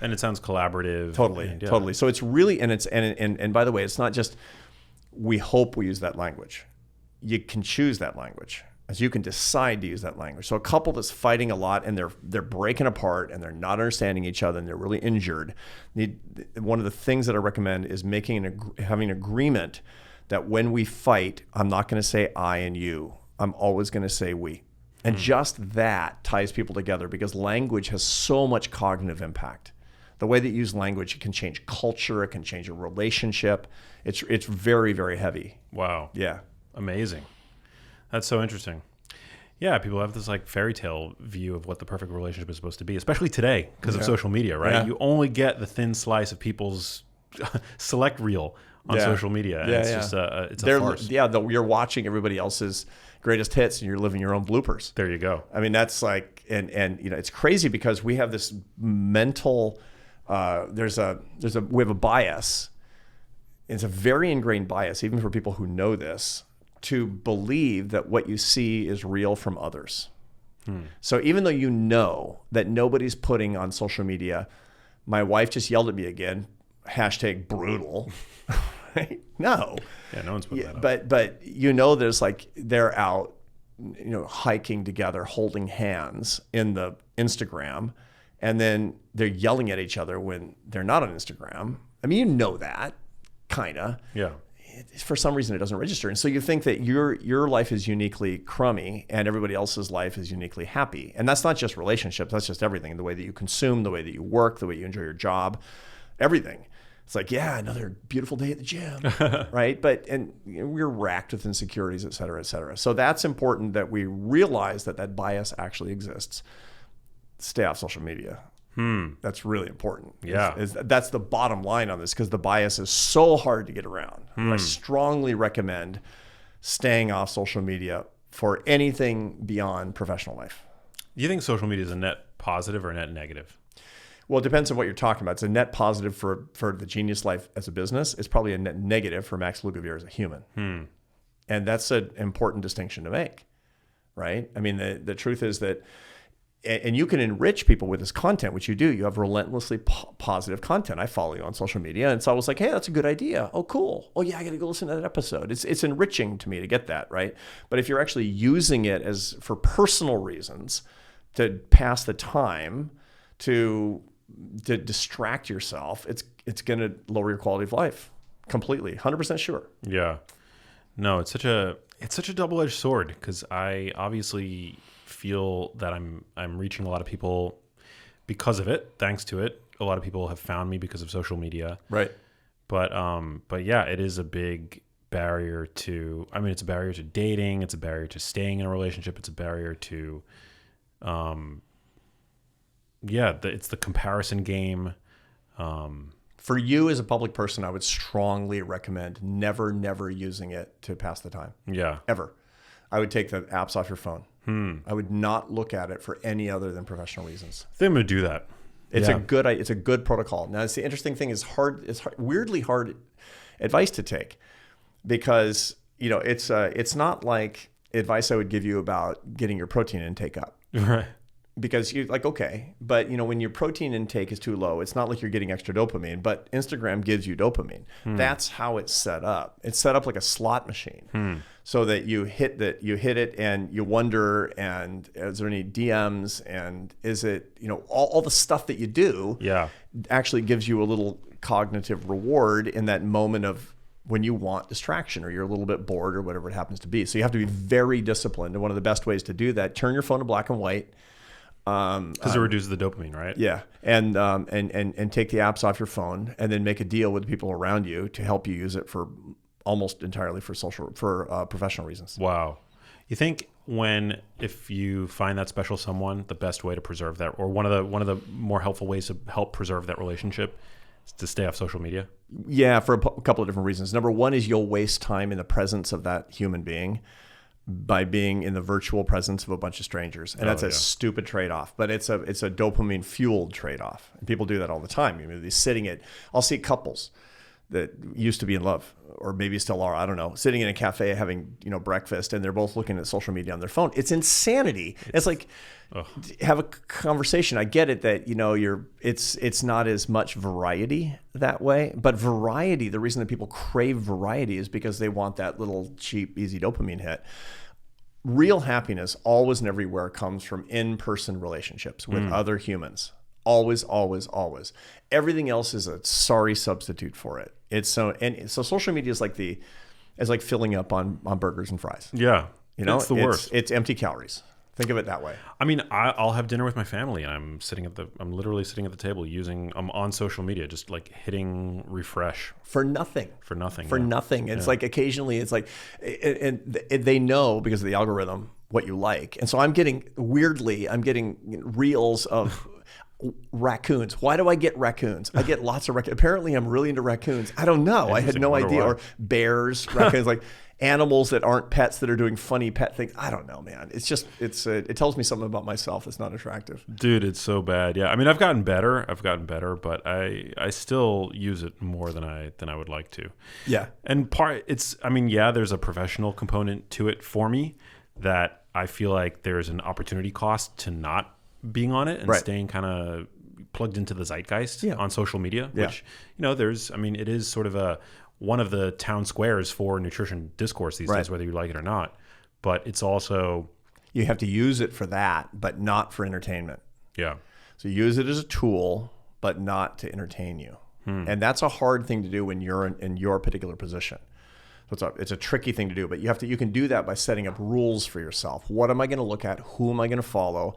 And it sounds collaborative. Totally. So it's really, and by the way, it's not just we hope we use that language. You can choose that language. As you can decide to use that language. So a couple that's fighting a lot and they're breaking apart and they're not understanding each other and they're really injured. One of the things that I recommend is having an agreement that when we fight, I'm not going to say I and you. I'm always going to say we. And just that ties people together, because language has so much cognitive impact. The way that you use language, it can change culture, it can change a relationship. It's very, very heavy. Wow. Yeah. Amazing. That's so interesting. Yeah, people have this like fairy tale view of what the perfect relationship is supposed to be, especially today because of social media, right? Yeah. You only get the thin slice of people's select reel on social media. And it's just it's a farce. Yeah, you're watching everybody else's greatest hits and you're living your own bloopers. There you go. I mean, that's like, and it's crazy because we have this mental, we have a bias. It's a very ingrained bias, even for people who know this, to believe that what you see is real from others. So even though you know that nobody's putting on social media, my wife just yelled at me again, #brutal. Right? No. Yeah, no one's putting that up. But there's like they're out, hiking together, holding hands in the Instagram, and then they're yelling at each other when they're not on Instagram. I mean, that, kinda. Yeah. For some reason it doesn't register. And so you think that your life is uniquely crummy and everybody else's life is uniquely happy. And that's not just relationships, that's just everything. The way that you consume, the way that you work, the way you enjoy your job, everything. It's like, yeah, another beautiful day at the gym, right? But we're racked with insecurities, et cetera, et cetera. So that's important that we realize that bias actually exists. Stay off social media. That's really important. Yeah. That's the bottom line on this, because the bias is so hard to get around. I strongly recommend staying off social media for anything beyond professional life. Do you think social media is a net positive or a net negative? Well, it depends on what you're talking about. It's a net positive for the Genius Life as a business. It's probably a net negative for Max Lugavere as a human. And that's an important distinction to make, right? I mean, the truth is that, and you can enrich people with this content, which you do. You have relentlessly positive content. I follow you on social media. And so I was like, hey, that's a good idea. Oh, cool. Oh, yeah, I got to go listen to that episode. It's enriching to me to get that, right? But if you're actually using it as for personal reasons, to pass the time, to distract yourself, it's going to lower your quality of life completely, 100% sure. Yeah. No, it's such a double-edged sword, because I obviously feel that I'm reaching a lot of people because of it, thanks to it. A lot of people have found me because of social media. Right. But yeah, it is a big barrier to, I mean, it's a barrier to dating, it's a barrier to staying in a relationship, it's a barrier to it's the comparison game. For you as a public person, I would strongly recommend never using it to pass the time. Yeah. Ever. I would take the apps off your phone. I would not look at it for any other than professional reasons. I think I'm going to do that. It's a good protocol. Now, it's the interesting thing is weirdly hard advice to take, because, it's not like advice I would give you about getting your protein intake up. Right. Because you're like, okay, but when your protein intake is too low, it's not like you're getting extra dopamine, but Instagram gives you dopamine. That's how it's set up. It's set up like a slot machine, so that you hit it and you wonder, and is there any DMs, and is it, all the stuff that you do actually gives you a little cognitive reward in that moment of when you want distraction, or you're a little bit bored, or whatever it happens to be. So you have to be very disciplined. And one of the best ways to do that, turn your phone to black and white. Because it reduces the dopamine, right? Yeah, and take the apps off your phone, and then make a deal with the people around you to help you use it for almost entirely for professional reasons. Wow. You think if you find that special someone, the best way to preserve that, or one of the more helpful ways to help preserve that relationship, is to stay off social media? Yeah, for a couple of different reasons. Number one is you'll waste time in the presence of that human being by being in the virtual presence of a bunch of strangers. And that's a stupid trade-off, but it's a dopamine fueled trade-off. And people do that all the time. I'll see couples that used to be in love, or maybe still are, I don't know, sitting in a cafe having, breakfast, and they're both looking at social media on their phone. It's insanity. It's like, have a conversation. I get it that, it's not as much variety that way, but variety, the reason that people crave variety is because they want that little cheap, easy dopamine hit. Real happiness always and everywhere comes from in-person relationships with other humans. Always, always, always. Everything else is a sorry substitute for it. So social media is like filling up on burgers and fries. Yeah. It's the worst. It's empty calories. Think of it that way. I mean, I'll have dinner with my family, and I'm literally sitting at the table I'm on social media, just like hitting refresh. For nothing. It's like occasionally it's like, and they know because of the algorithm what you like. And so I'm getting reels of raccoons. Why do I get raccoons? I get lots of raccoons. Apparently I'm really into raccoons. I don't know. I had no idea. Why. Or bears, raccoons, like animals that aren't pets that are doing funny pet things. I don't know, man. It's just, it tells me something about myself that's not attractive. Dude, it's so bad. Yeah. I mean, I've gotten better, but I still use it more than I would like to. Yeah. And there's a professional component to it for me that I feel like there's an opportunity cost to not being on it and staying kind of plugged into the zeitgeist on social media, which, it is sort of one of the town squares for nutrition discourse these days, whether you like it or not. But it's also, you have to use it for that, but not for entertainment. Yeah. So use it as a tool, but not to entertain you. And that's a hard thing to do when you're in your particular position. So it's a tricky thing to do, but you can do that by setting up rules for yourself. What am I going to look at? Who am I going to follow?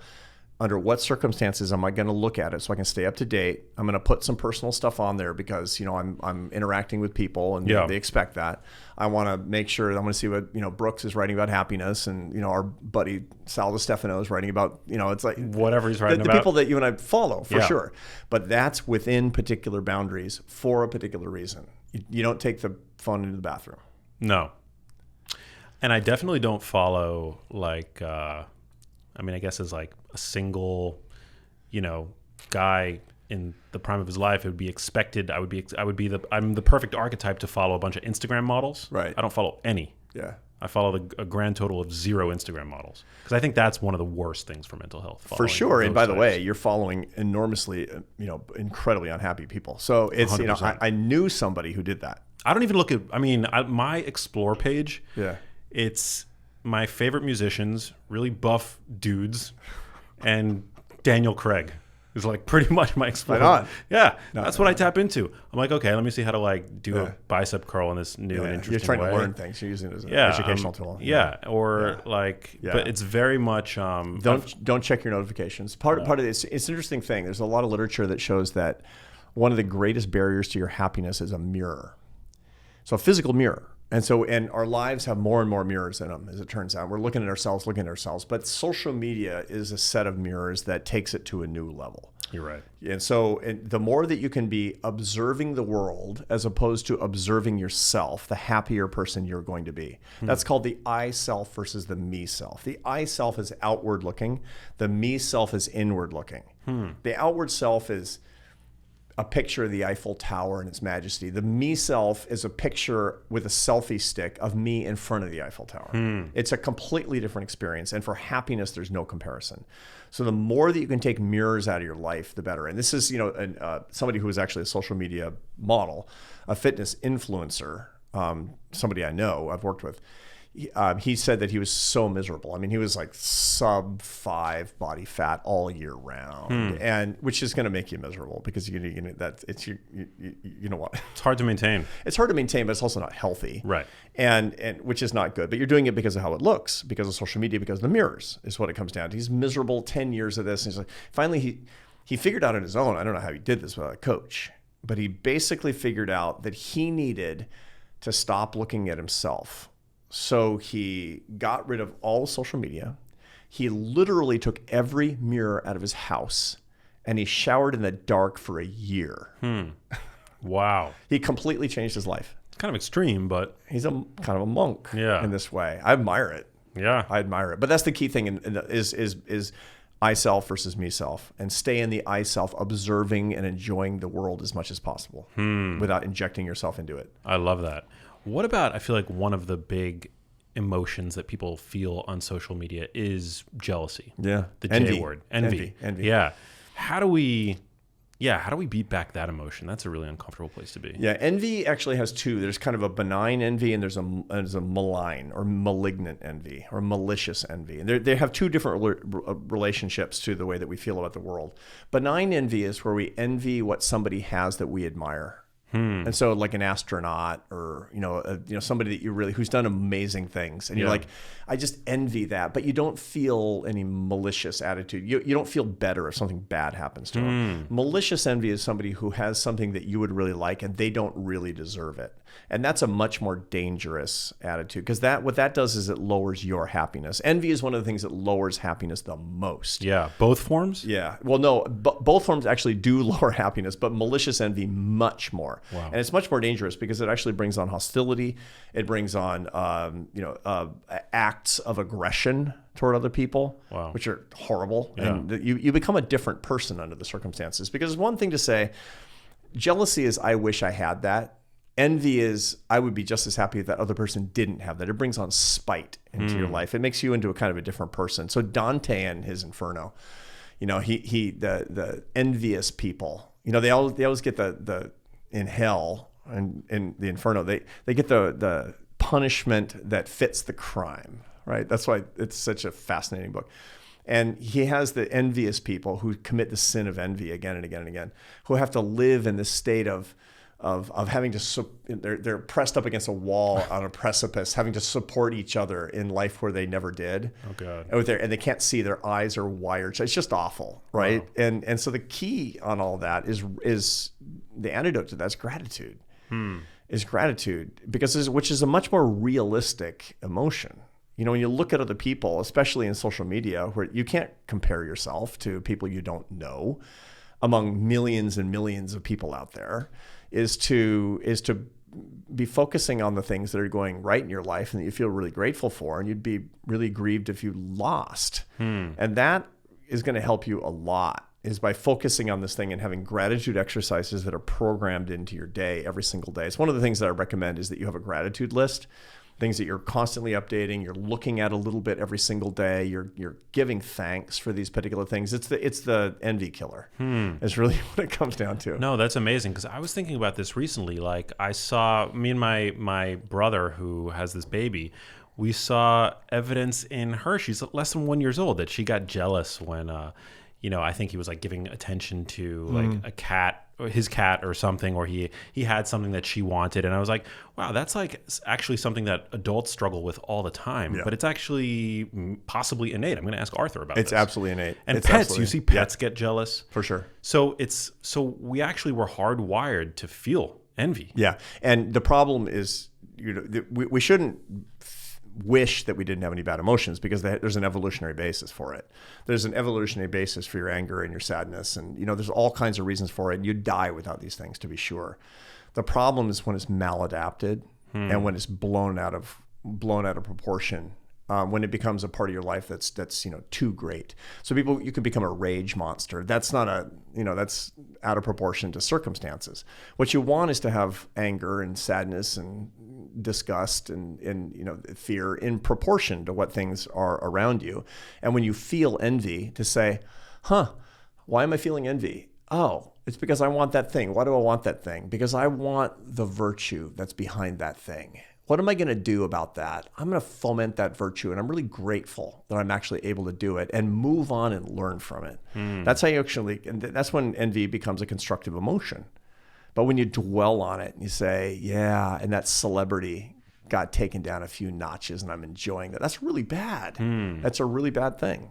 under what circumstances am I going to look at it so I can stay up to date? I'm going to put some personal stuff on there because, I'm interacting with people and they expect that. I want to make sure I'm going to see what, Brooks is writing about happiness, and, our buddy Sal DiStefano is writing about, it's like whatever he's writing the about. people that you and I follow for sure. But that's within particular boundaries for a particular reason. You don't take the phone into the bathroom. No. And I definitely don't follow I guess as like a single, guy in the prime of his life, it would be expected. I'm the perfect archetype to follow a bunch of Instagram models. Right. I don't follow any. Yeah. I follow a grand total of 0 Instagram models because I think that's one of the worst things for mental health. For sure. And by the way, you're following enormously, incredibly unhappy people. So it's, 100%. I knew somebody who did that. I don't even look at, my Explore page. Yeah. It's my favorite musicians, really buff dudes, and Daniel Craig is like pretty much my Explore. Right on. Yeah, that's what I tap into. I'm like, okay, let me see how to do a bicep curl in this new and interesting way. You're trying to learn things. You're using it as an educational tool. But it's very much. Don't check your notifications. Part of it's an interesting thing. There's a lot of literature that shows that one of the greatest barriers to your happiness is a mirror. So a physical mirror. And our lives have more and more mirrors in them, as it turns out. We're looking at ourselves. But social media is a set of mirrors that takes it to a new level. You're right. And so the more that you can be observing the world as opposed to observing yourself, the happier person you're going to be. That's called the I self versus the me self. The I self is outward looking. The me self is inward looking. The outward self is a picture of the Eiffel Tower and its majesty. The me self is a picture with a selfie stick of me in front of the Eiffel Tower. It's a completely different experience. And for happiness, there's no comparison. So the more that you can take mirrors out of your life, the better. And this is, somebody who is actually a social media model, a fitness influencer, somebody I know, I've worked with. He said that he was so miserable. I mean, he was like sub 5 body fat all year round, and which is going to make you miserable because you know what? It's hard to maintain. It's hard to maintain, but it's also not healthy, right? And which is not good. But you're doing it because of how it looks, because of social media, because of the mirrors is what it comes down to. He's miserable. 10 years of this, and he's like, finally he figured out on his own. I don't know how he did this without a coach, but he basically figured out that he needed to stop looking at himself. So he got rid of all social media. He literally took every mirror out of his house, and he showered in the dark for a year. Wow. He completely changed his life. It's kind of extreme, but he's kind of a monk in this way. I admire it. Yeah. I admire it. But that's the key thing is I self versus me self, and stay in the I self, observing and enjoying the world as much as possible without injecting yourself into it. I love that. What about, I feel like one of the big emotions that people feel on social media is jealousy. Yeah. The Envy. J word. Envy. Yeah. How do we beat back that emotion? That's a really uncomfortable place to be. Yeah. Envy actually has two. There's kind of a benign envy, and there's a malign or malignant envy or malicious envy. And they have two different relationships to the way that we feel about the world. Benign envy is where we envy what somebody has that we admire. And so like an astronaut or, somebody that who's done amazing things, and you're like, I just envy that, but you don't feel any malicious attitude. You don't feel better if something bad happens to them. Malicious envy is somebody who has something that you would really like and they don't really deserve it. And that's a much more dangerous attitude, because what that does is it lowers your happiness. Envy is one of the things that lowers happiness the most. Yeah. Both forms? Yeah. Well, no, both forms actually do lower happiness, but malicious envy much more. Wow. And it's much more dangerous because it actually brings on hostility. It brings on, acts of aggression toward other people, which are horrible. Yeah. And you become a different person under the circumstances, because it's one thing to say, jealousy is, I wish I had that. Envy is, I would be just as happy if that other person didn't have that. It brings on spite into your life. It makes you into a kind of a different person. So Dante and his Inferno, the envious people, they always get the in hell and in the Inferno, they get the punishment that fits the crime, right? That's why it's such a fascinating book. And he has the envious people who commit the sin of envy again and again and again, who have to live in this state of having to they're pressed up against a wall on a precipice, having to support each other in life where they never did. Oh God! And they can't see; their eyes are wired. It's just awful, right? Wow. And so the key on all that is the antidote to that is gratitude. Is gratitude, which is a much more realistic emotion. You know, when you look at other people, especially in social media, where you can't compare yourself to people you don't know, among millions and millions of people out there, is to be focusing on the things that are going right in your life and that you feel really grateful for, and you'd be really grieved if you lost. And that is going to help you a lot, is by focusing on this thing and having gratitude exercises that are programmed into your day every single day. It's one of the things that I recommend is that you have a gratitude list. Things that you're constantly updating, you're looking at a little bit every single day. You're giving thanks for these particular things. It's the envy killer. It's really what it comes down to. No, that's amazing, because I was thinking about this recently. Like, I saw me and my brother who has this baby. We saw evidence in her. She's less than 1 year old, that she got jealous when I think he was like giving attention to like a cat, or his cat or something, or he had something that she wanted. And I was like, wow, that's like actually something that adults struggle with all the time, but it's actually possibly innate. I'm going to ask Arthur about this. It's absolutely innate. And pets, you see pets get jealous. For sure. So we actually were hardwired to feel envy. Yeah. And the problem is, we shouldn't wish that we didn't have any bad emotions, because there's an evolutionary basis for it. There's an evolutionary basis for your anger and your sadness, and there's all kinds of reasons for it. And you die without these things, to be sure. The problem is when it's maladapted and when it's blown out of proportion. When it becomes a part of your life that's too great. So you can become a rage monster. That's not that's out of proportion to circumstances. What you want is to have anger and sadness and disgust and fear in proportion to what things are around you. And when you feel envy, to say, why am I feeling envy? Oh, it's because I want that thing. Why do I want that thing? Because I want the virtue that's behind that thing. What am I going to do about that? I'm going to foment that virtue, and I'm really grateful that I'm actually able to do it, and move on and learn from it. That's how you and that's when envy becomes a constructive emotion. But when you dwell on it and you say, yeah, and that celebrity got taken down a few notches and I'm enjoying that, that's really bad. That's a really bad thing.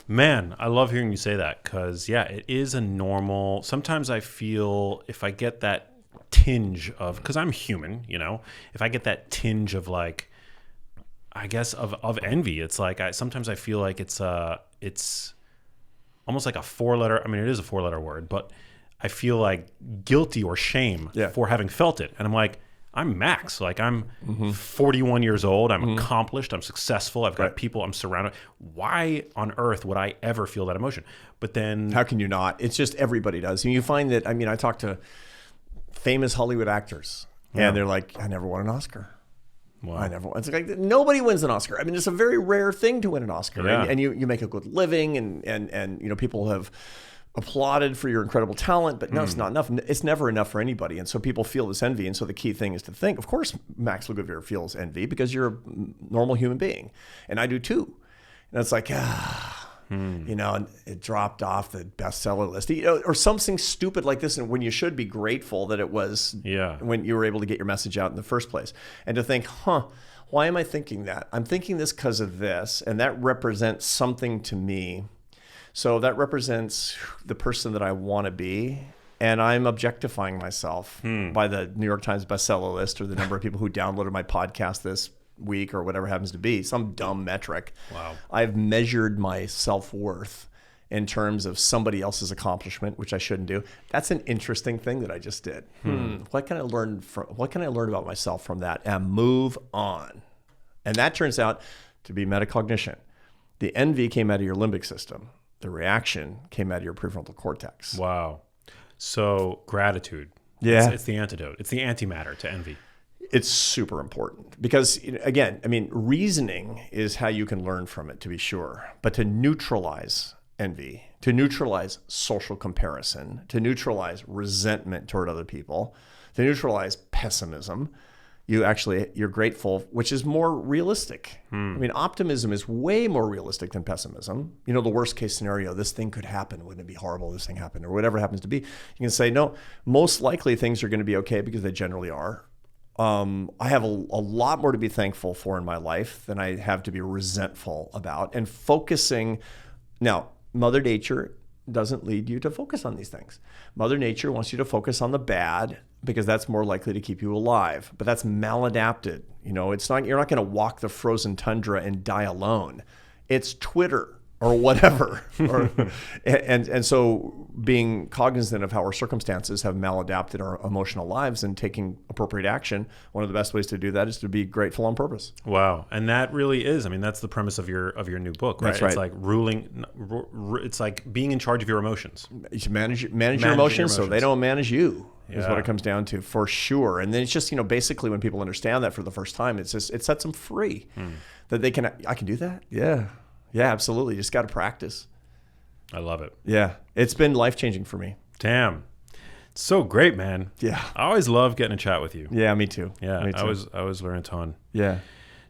Man, I love hearing you say that, because it is a normal, sometimes I feel if I get that tinge of, because I'm human, if I get that tinge of like, I guess of envy, it's like sometimes I feel like it's almost like a 4-letter. I mean, it is a 4-letter word, but I feel like guilty or shame for having felt it, and I'm like, I'm Max. Like, I'm 41 years old. I'm accomplished. I'm successful. I've got people. I'm surrounded. Why on earth would I ever feel that emotion? But then, how can you not? It's just everybody does. And you find that. I mean, I talk to famous Hollywood actors, and they're like, I never won an Oscar. Wow. I never won. It's like nobody wins an Oscar. I mean, it's a very rare thing to win an Oscar, and you make a good living, and people have applauded for your incredible talent, but no, it's not enough. It's never enough for anybody, and so people feel this envy. And so the key thing is to think. Of course, Max Lugavere feels envy, because you're a normal human being, and I do too. And it's like, and it dropped off the bestseller list, or something stupid like this. And when you should be grateful that it was, when you were able to get your message out in the first place, and to think, why am I thinking that? I'm thinking this because of this, and that represents something to me. So that represents the person that I want to be, and I'm objectifying myself by the New York Times bestseller list, or the number of people who downloaded my podcast this week, or whatever happens to be, some dumb metric. Wow. I've measured my self-worth in terms of somebody else's accomplishment, which I shouldn't do. That's an interesting thing that I just did. What can I learn about myself from that, and move on? And that turns out to be metacognition. The envy came out of your limbic system. The reaction came out of your prefrontal cortex. Wow. So gratitude. Yeah. It's the antidote. It's the antimatter to envy. It's super important, because, again, I mean, reasoning is how you can learn from it, to be sure. But to neutralize envy, to neutralize social comparison, to neutralize resentment toward other people, to neutralize pessimism, you're grateful, which is more realistic. I mean, optimism is way more realistic than pessimism. You know, the worst case scenario, this thing could happen. Wouldn't it be horrible? This thing happened, or whatever happens to be. You can say, no, most likely things are going to be okay, because they generally are. I have a lot more to be thankful for in my life than I have to be resentful about. And focusing, now, Mother Nature doesn't lead you to focus on these things. Mother Nature wants you to focus on the bad, because that's more likely to keep you alive. But that's maladapted. You know, you're not going to walk the frozen tundra and die alone. It's Twitter or whatever. And so being cognizant of how our circumstances have maladapted our emotional lives and taking appropriate action, one of the best ways to do that is to be grateful on purpose. Wow. And that really is, I mean, that's the premise of your new book, right? That's right. It's like it's like being in charge of your emotions. You should manage your emotions so they don't manage you. Is Yeah. what it comes down to, for sure. And then it's just, basically when people understand that for the first time, it sets them free. That I can do that? Yeah. Yeah, absolutely. You just got to practice. I love it. Yeah. It's been life-changing for me. Damn. It's so great, man. Yeah. I always love getting a chat with you. Yeah, me too. Yeah. Me too. I always learn a ton. Yeah.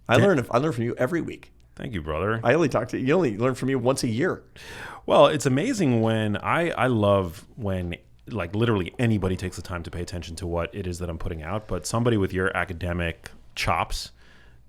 I learn from you every week. Thank you, brother. You only learn from you once a year. Well, it's amazing when I love when, like, literally anybody takes the time to pay attention to what it is that I'm putting out, but somebody with your academic chops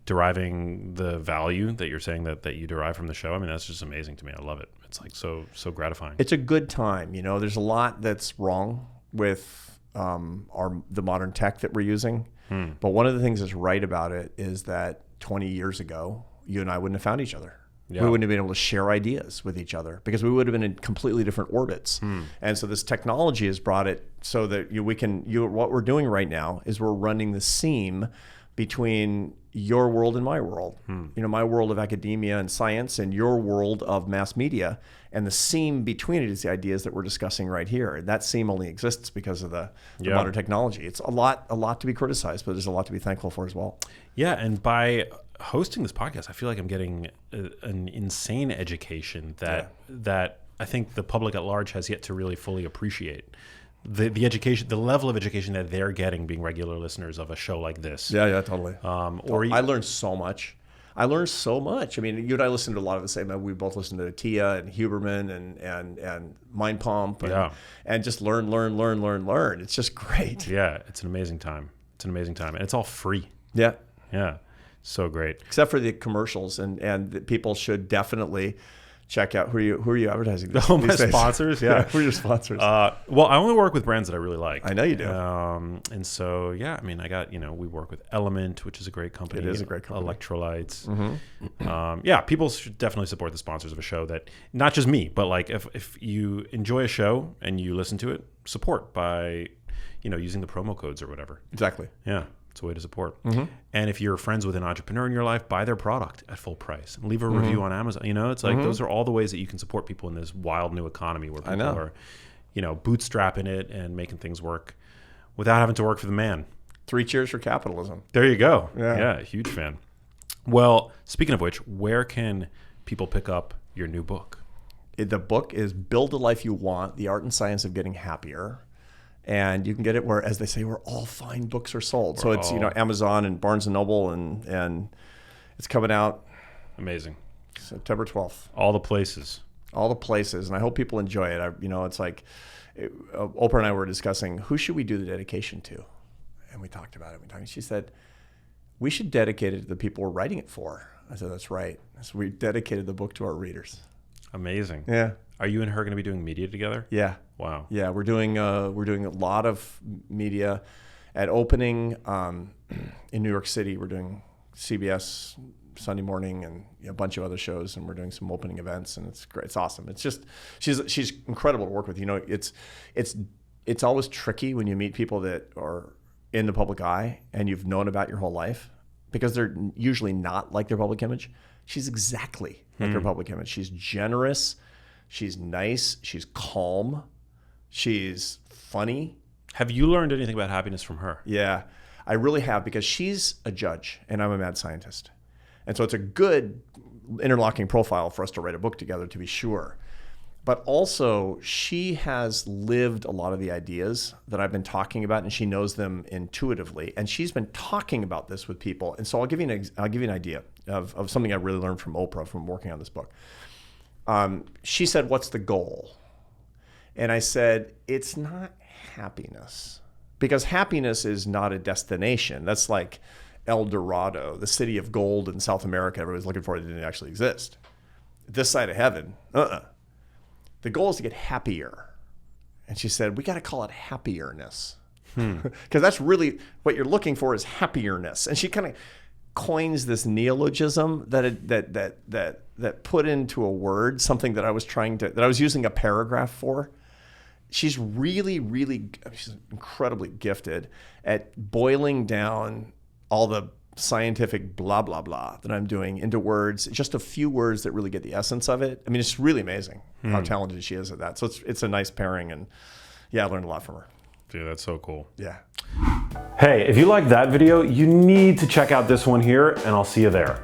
deriving the value that you're saying that you derive from the show. I mean, that's just amazing to me. I love it. It's like so gratifying. It's a good time. There's a lot that's wrong with the modern tech that we're using. But one of the things that's right about it is that 20 years ago, you and I wouldn't have found each other. Yeah. We wouldn't have been able to share ideas with each other, because we would have been in completely different orbits. And so this technology has brought it so that what we're doing right now is we're running the seam between your world and my world. My world of academia and science, and your world of mass media. And the seam between it is the ideas that we're discussing right here. And that seam only exists because of the modern technology. It's a lot to be criticized, but there's a lot to be thankful for as well. Yeah, and by hosting this podcast, I feel like I'm getting an insane education that I think the public at large has yet to really fully appreciate. The education, the level of education that they're getting being regular listeners of a show like this. Yeah, totally. I learned so much. I mean, you and I listened to a lot of the same. We both listened to Tia and Huberman and Mind Pump and just learn. It's just great. Yeah, it's an amazing time. And it's all free. Yeah. Yeah. So great. Except for the commercials, and people should definitely check out who are you advertising this? Oh, my sponsors? Yeah. Who are your sponsors? Well, I only work with brands that I really like. I know you do. And so, I mean, I got, we work with Element, which is a great company. It is a great company. Electrolytes. People should definitely support the sponsors of a show that, not just me, but like if you enjoy a show and you listen to it, support by, using the promo codes or whatever. Exactly. Yeah. It's a way to support. And if you're friends with an entrepreneur in your life, buy their product at full price and leave a review on Amazon. It's like those are all the ways that you can support people in this wild new economy where people are, bootstrapping it and making things work without having to work for the man. 3 cheers for capitalism. There you go. Yeah, huge fan. Well, speaking of which, where can people pick up your new book? The book is Build the Life You Want, The Art and Science of Getting Happier. And you can get it where, as they say, where all fine books are sold. So it's Amazon and Barnes & Noble, and it's coming out. Amazing. September 12th. All the places. And I hope people enjoy it. It's like Oprah and I were discussing, who should we do the dedication to? And we talked about it. She said, we should dedicate it to the people we're writing it for. I said, that's right. So we dedicated the book to our readers. Amazing. Yeah. Are you and her going to be doing media together? Yeah. Wow. Yeah, we're doing a lot of media at opening in New York City. We're doing CBS Sunday morning and a bunch of other shows, and we're doing some opening events, and it's great. It's awesome. It's just she's incredible to work with. It's always tricky when you meet people that are in the public eye and you've known about your whole life, because they're usually not like their public image. She's exactly like her public image. She's generous. She's nice. She's calm. She's funny. Have you learned anything about happiness from her? Yeah, I really have, because she's a judge and I'm a mad scientist. And so it's a good interlocking profile for us to write a book together, to be sure. but also she has lived a lot of the ideas that I've been talking about, and she knows them intuitively. And she's been talking about this with people. And so I'll give you an idea of something I really learned from Oprah from working on this book. She said, "What's the goal?" And I said, "It's not happiness, because happiness is not a destination. That's like El Dorado, the city of gold in South America. Everybody's looking for it. It didn't actually exist. This side of heaven, The goal is to get happier." And she said, "We got to call it happierness." Because that's really what you're looking for, is happierness. And she kind of coins this neologism that put into a word something that I was using a paragraph for. She's she's incredibly gifted at boiling down all the scientific blah, blah, blah that I'm doing into words, just a few words that really get the essence of it. I mean, it's really amazing how talented she is at that. So it's a nice pairing, and yeah, I learned a lot from her. Dude, that's so cool. Yeah. Hey, if you liked that video, you need to check out this one here, and I'll see you there.